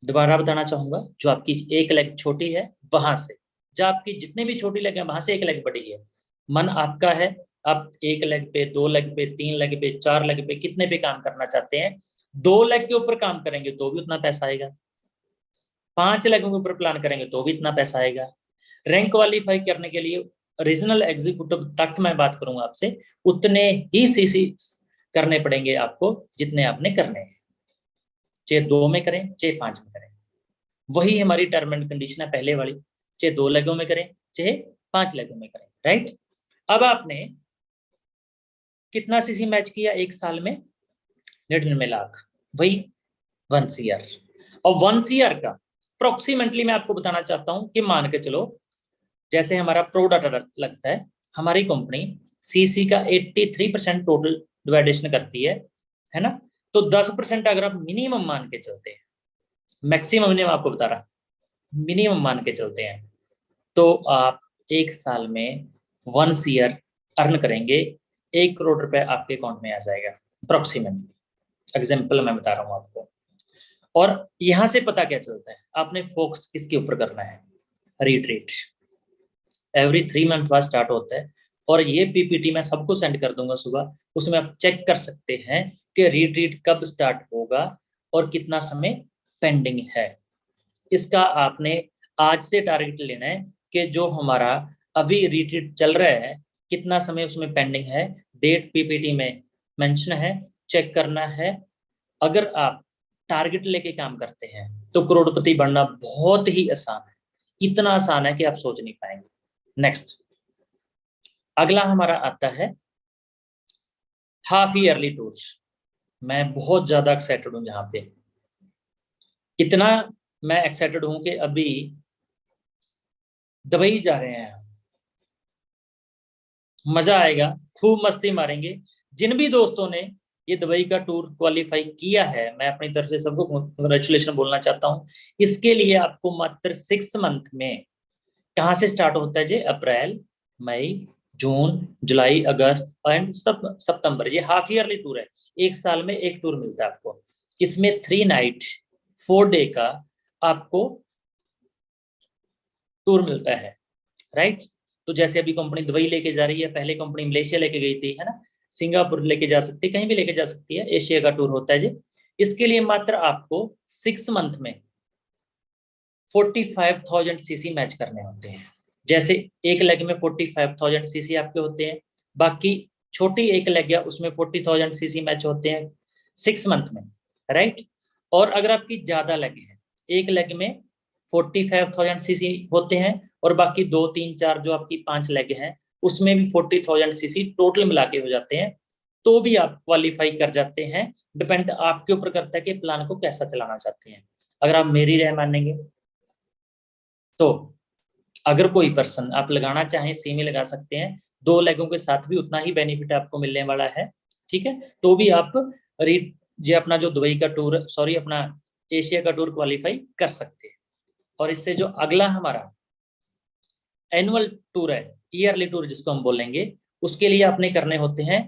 दोबारा बताना चाहूंगा, जो आपकी एक लेग छोटी है वहां से, जो आपकी जितने भी छोटी लेग है वहां से एक लेग बड़ी है, मन आपका है। आप 1 लेग पे, 2 लेग पे, 3 लेग पे, 4 लेग पे, कितने पे काम करना चाहते हैं? 2 लेग के ऊपर काम करेंगे तो भी उतना पैसा आएगा, 5 लेगों के ऊपर प्लान करेंगे तो भी इतना पैसा आएगा। रैंक क्वालिफाई करने के लिए रीजनल एग्जीक्यूटिव तक मैं बात करूंगा आपसे, उतने ही सीसी करने पड़ेंगे आपको जितने आपने करने हैं, चाहे 2 में करें चाहे 5 में करें। वही हमारी टर्म एंड कंडीशन है पहले वाली, चाहे 2 लेगों में करें चाहे 5 लेगों में करें, राइट। अब आपने कितना सीसी मैच किया 1 साल में? 99 लाख, वही 1 CR। और 1 CR का अप्रोक्सीमेटली मैं आपको बताना चाहता हूं कि मान के चलो जैसे हमारा प्रोडक्ट लगता है, हमारी कंपनी सीसी का 83% टोटल डिवाइडेशन करती है ना। तो 10% अगर आप मिनिमम मान के चलते हैं, मैक्सिमम ने आपको बता रहा, मिनिमम मान के चलते हैं, तो आप 1 साल में 1 ईयर अर्न करेंगे, 1 करोड़ रुपए आपके अकाउंट में आ जाएगा अप्रोक्सीमेटली। एग्जाम्पल मैं बता रहा हूँ आपको। और यहां से पता क्या चलता है, आपने फोकस किसके ऊपर करना है? रिट्रीट एवरी 3 मंथ बाद स्टार्ट होता है, और ये पीपीटी मैं सबको सेंड कर दूंगा सुबह, उसमें आप चेक कर सकते हैं कि रिट्रीट कब स्टार्ट होगा और कितना समय पेंडिंग है। इसका आपने आज से टारगेट लेना है कि जो हमारा अभी रिट्रीट चल रहा है कितना समय उसमें पेंडिंग है, डेट पीपीटी में मेंशन है, चेक करना है। अगर आप टारगेट लेके काम करते हैं तो करोड़पति बनना बहुत ही आसान है, इतना आसान है कि आप सोच नहीं पाएंगे। नेक्स्ट, अगला हमारा आता है हाफ ईयरली टूर्स। मैं बहुत ज्यादा एक्साइटेड हूं, जहां पे इतना मैं एक्साइटेड हूं कि अभी दुबई जा रहे हैं, मजा आएगा, खूब मस्ती मारेंगे। जिन भी दोस्तों ने ये दुबई का टूर क्वालिफाई किया है, मैं अपनी तरफ से सबको कंग्रेचुलेशन बोलना चाहता हूँ। इसके लिए आपको मात्र 6 मंथ में, कहाँ से स्टार्ट होता है जी? अप्रैल, मई, जून, जुलाई, अगस्त एंड सितंबर। ये हाफ ईयरली टूर है, 1 साल में 1 टूर मिलता है आपको। इसमें 3 नाइट 4 डे का आपको टूर मिलता है, राइट। तो जैसे अभी कंपनी दुबई लेके जा रही है, पहले कंपनी मलेशिया लेके गई थी, है ना, सिंगापुर लेके जा सकती है, कहीं भी लेके जा सकती है। एशिया का टूर होता है जी। इसके लिए मात्र आपको 6 मंथ में 45,000 सीसी मैच करने होते हैं। जैसे एक लेग में 45,000 सीसी आपके होते हैं, बाकी छोटी एक लेग है उसमें 40,000 सीसी मैच होते हैं 6 मंथ में, राइट। और अगर आपकी ज्यादा लेग है, एक लेग में 45,000 सीसी होते हैं, और बाकी 2, 3, 4 जो आपकी 5 लेग हैं उसमें भी 40,000 सीसी टोटल मिला के हो जाते हैं, तो भी आप क्वालिफाई कर जाते हैं। डिपेंड आपके ऊपर करता है कि प्लान को कैसा चलाना चाहते हैं। अगर आप मेरी राय मानेंगे तो अगर कोई पर्सन आप लगाना चाहें सेमी लगा सकते हैं, 2 लेगों के साथ भी उतना ही बेनिफिट आपको मिलने वाला है, ठीक है। तो भी आप ये अपना जो दुबई का टूर, सॉरी अपना एशिया का टूर क्वालिफाई कर सकते हैं। और इससे जो अगला हमारा एनुअल टूर है, ईयरली टूर जिसको हम बोलेंगे, उसके लिए आपने करने होते हैं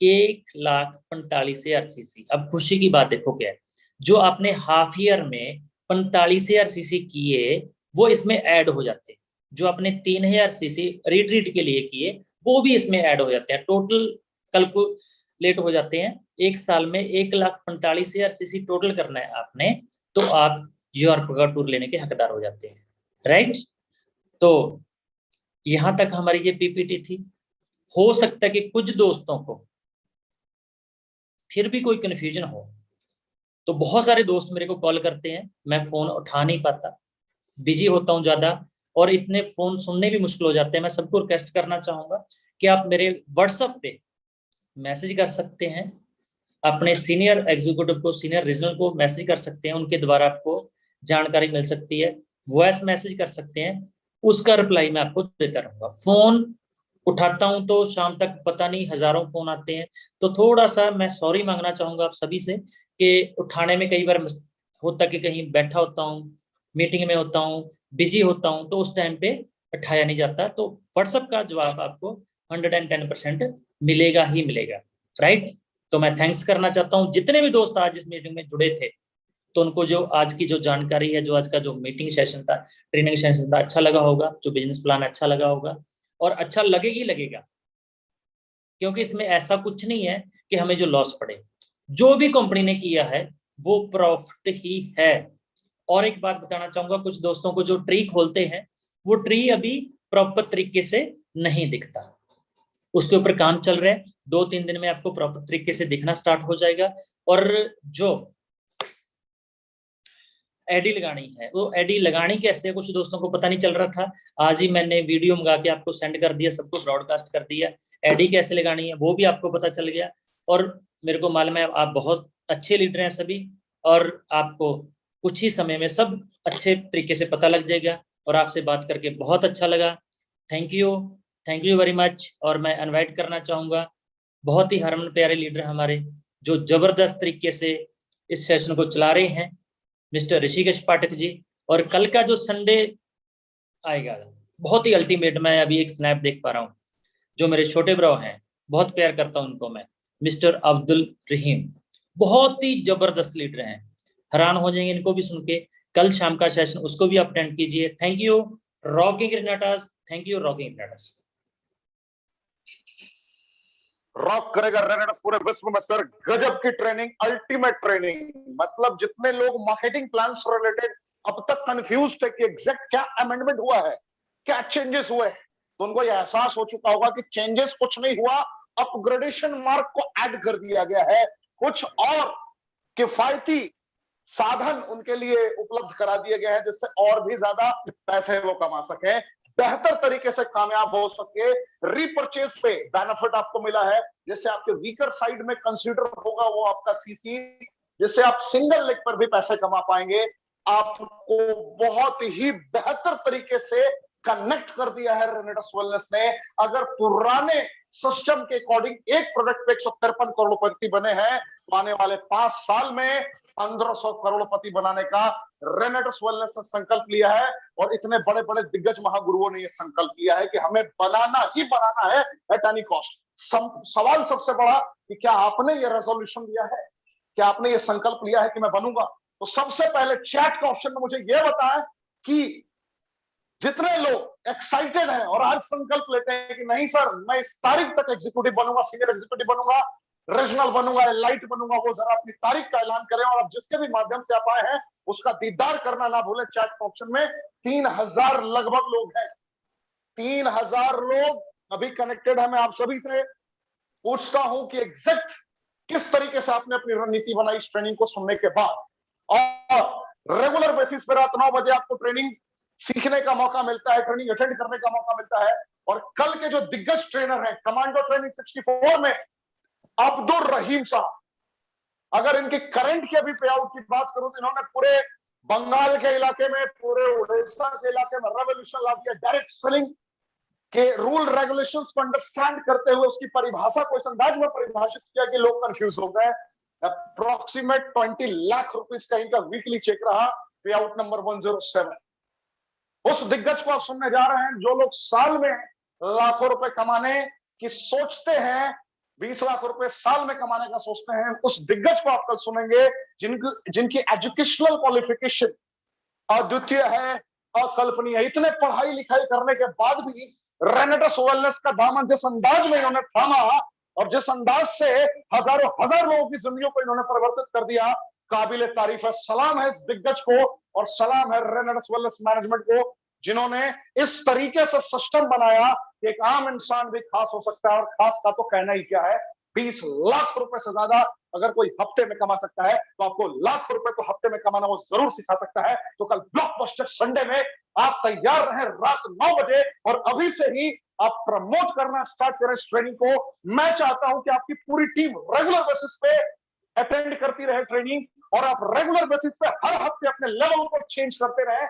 1,45,000 सीसी। अब खुशी की बात देखो क्या है, जो आपने हाफ ईयर में 45,000 सीसी किए वो इसमें ऐड हो जाते हैं, जो आपने 3,000 सीसी रिट्रीट के लिए किए वो भी इसमें ऐड हो जाते हैं, टोटल कैलकुलेट हो जाते हैं। 1 साल में 1,45,000 सीसी टोटल करना है आपने, तो आप यूरोप का टूर लेने के हकदार हो जाते हैं, राइट। तो यहां तक हमारी ये पीपीटी थी। हो सकता है कि कुछ दोस्तों को फिर भी कोई कंफ्यूजन हो, तो बहुत सारे दोस्त मेरे को कॉल करते हैं, मैं फोन उठा नहीं पाता, बिजी होता हूं ज्यादा, और इतने फोन सुनने भी मुश्किल हो जाते हैं। मैं सबको रिक्वेस्ट करना चाहूंगा कि आप मेरे व्हाट्सएप पे मैसेज कर सकते हैं, अपने सीनियर एग्जीक्यूटिव को, सीनियर रीजनल को मैसेज कर सकते हैं, उनके द्वारा आपको जानकारी मिल सकती है। वॉइस मैसेज कर सकते हैं, उसका रिप्लाई मैं आपको देता रहूंगा। फोन उठाता हूं तो शाम तक पता नहीं हजारों फोन आते हैं, तो थोड़ा सा मैं सॉरी मांगना चाहूंगा आप सभी से कि उठाने में कई बार होता कि कहीं बैठा होता हूँ, मीटिंग में होता हूँ, बिजी होता हूँ, तो उस टाइम पे उठाया नहीं जाता। तो व्हाट्सएप का जवाब आपको 110% मिलेगा ही मिलेगा, राइट। तो मैं थैंक्स करना चाहता हूँ जितने भी दोस्त आज इस मीटिंग में जुड़े थे, तो उनको जो आज की जो जानकारी है, जो आज का जो मीटिंग सेशन था, ट्रेनिंग सेशन था, अच्छा लगा होगा, जो बिजनेस प्लान अच्छा लगा होगा, और अच्छा लगेगी लगेगा, क्योंकि इसमें ऐसा कुछ नहीं है कि हमें जो लॉस पड़े। जो भी कंपनी ने किया है वो प्रॉफिट ही है। और एक बात बताना चाहूंगा, कुछ दोस्तों को जो ट्री खोलते हैं, वो ट्री अभी प्रॉपर तरीके से नहीं दिखता, उसके ऊपर काम चल रहा है। 2-3 दिन में आपको प्रॉपर तरीके से दिखना स्टार्ट हो जाएगा। और जो एडी लगानी है, वो एडी लगानी कैसे है, कुछ दोस्तों को पता नहीं चल रहा था। आज ही मैंने वीडियो मंगा के आपको सेंड कर दिया, सबको ब्रॉडकास्ट कर दिया। एडी कैसे लगानी है वो भी आपको पता चल गया। और मेरे को मालूम है आप बहुत अच्छे लीडर हैं सभी, और आपको कुछ ही समय में सब अच्छे तरीके से पता लग जाएगा। और आपसे बात करके बहुत अच्छा लगा। Thank you very much. और मैं इनवाइट करना चाहूंगा बहुत ही हरमन प्यारे लीडर हमारे, जो जबरदस्त तरीके से इस सेशन को चला रहे हैं, मिस्टर ऋषिकेश पाठक जी। और कल का जो संडे आएगा बहुत ही अल्टीमेट। मैं अभी एक स्नैप देख पा रहा हूँ, जो मेरे छोटे ब्रो हैं, बहुत प्यार करता हूँ उनको मैं, मिस्टर अब्दुल रहीम, बहुत ही जबरदस्त लीडर हैं, हैरान हो जाएंगे इनको भी सुन के। कल शाम का सेशन उसको भी अटेंड कीजिए। Thank you rocking Renetas, thank you rocking Renetas. Rock करेगा रेनेटास पूरे विश्व में सर। गजब की ट्रेनिंग, अल्टीमेट ट्रेनिंग। मतलब जितने लोग मार्केटिंग प्लान से रिलेटेड अब तक कंफ्यूज थे कि एग्जैक्ट क्या अमेंडमेंट हुआ है, क्या चेंजेस हुए, तो उनको यह एहसास हो चुका होगा कि चेंजेस कुछ नहीं हुआ, अपग्रेडेशन मार्क को ऐड कर दिया गया है, कुछ और किफायती साधन उनके लिए उपलब्ध करा दिए गए हैं जिससे और भी ज्यादा पैसे वो कमा सके, बेहतर तरीके से कामयाब हो सके। रीपर्चेज पे बेनिफिट आपको मिला है, जिससे आपके वीकर साइड में कंसीडर होगा वो आपका सीसी, जिससे आप सिंगल लेग पर भी पैसे कमा पाएंगे। आपको बहुत ही बेहतर तरीके से कनेक्ट कर दिया है रेनेटास वेलनेस ने। अगर पुराने सिस्टम के अकॉर्डिंग एक प्रोडक्ट पे 153 करोड़पति बने हैं, तो आने वाले 5 साल में 1500 करोड़पति बनाने का रेनेटास वेलनेस ने संकल्प लिया है। और इतने बड़े बड़े दिग्गज महागुरुओं ने यह संकल्प लिया है कि हमें बनाना ही बनाना है एट एनी कॉस्ट। सवाल सबसे बड़ा कि क्या आपने ये रेजोल्यूशन लिया है, क्या आपने ये संकल्प लिया है कि मैं बनूंगा? तो सबसे पहले चैट का ऑप्शन में मुझे यह बताएं कि जितने लोग एक्साइटेड हैं और आज संकल्प लेते हैं कि नहीं सर मैं इस तारीख तक एग्जीक्यूटिव बनूंगा, सीनियर एग्जीक्यूटिव बनूंगा, रीजनल बनूंगा, लाइट बनूंगा, वो जरा अपनी तारीख का ऐलान करें। और अब जिसके भी माध्यम से आप आए हैं उसका दीदार करना ना भूलें। चैट ऑप्शन में 3000 लगभग लोग हैं, 3000 लोग अभी कनेक्टेड है। मैं आप सभी से पूछता हूं कि एग्जैक्ट किस तरीके से आपने अपनी रणनीति बनाई इस ट्रेनिंग को सुनने के बाद। और रेगुलर बेसिस पर रात 9 बजे आपको ट्रेनिंग सीखने का मौका मिलता है, ट्रेनिंग अटेंड करने का मौका मिलता है। और कल के जो दिग्गज ट्रेनर हैं कमांडो ट्रेनिंग 64 में अब्दुल रहीम साहब, अगर इनकी करंट की अभी पे आउट की बात करूं तो इन्होंने पूरे बंगाल के इलाके में, पूरे उड़ीसा के इलाके में रेवोल्यूशन ला दिया। डायरेक्ट सेलिंग के रूल रेगुलेशंस को अंडरस्टैंड करते हुए उसकी परिभाषा को इस अंदाज में परिभाषित किया कि लोग कंफ्यूज हो गए। अप्रोक्सीमेट 20 लाख रुपीस का इनका वीकली चेक रहा, पे आउट नंबर 107। उस दिग्गज को आप सुनने जा रहे हैं जो लोग साल में लाखों रुपए कमाने की सोचते हैं, 20 लाख रुपए साल में कमाने का सोचते हैं। उस दिग्गज को आप कल सुनेंगे जिनकी एजुकेशनल क्वालिफिकेशन अद्वितीय है, अकल्पनीय है। इतने पढ़ाई लिखाई करने के बाद भी रेनेटास वेलनेस का दामन जिस अंदाज में इन्होंने थामा और जिस अंदाज से हजारों हजार लोगों की जिंदगियों को इन्होंने परिवर्तित कर दिया, काबिले तारीफ है। सलाम है इस दिग्गज को और सलाम है रेनेटास वेलनेस मैनेजमेंट को, जिन्होंने इस तरीके से सिस्टम बनाया कि एक आम इंसान भी खास हो सकता है। और खास का तो कहना ही क्या है, 20 लाख रुपए से ज्यादा अगर कोई हफ्ते में कमा सकता है तो आपको लाख रुपए तो हफ्ते में कमाना वो जरूर सिखा सकता है। तो कल ब्लॉकबस्टर संडे में आप तैयार रहें रात 9 बजे और अभी से ही आप प्रमोट करना स्टार्ट करें इस ट्रेनिंग को। मैं चाहता हूं कि आपकी पूरी टीम रेगुलर बेसिस पे अटेंड करती रहे ट्रेनिंग, और आप रेगुलर बेसिस पे हर हफ्ते अपने लेवल को चेंज करते रहे।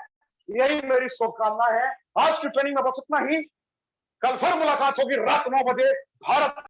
यही मेरी शुभकामना है। आज की ट्रेनिंग में बस इतना ही। कल फिर मुलाकात होगी रात 9 बजे। भारत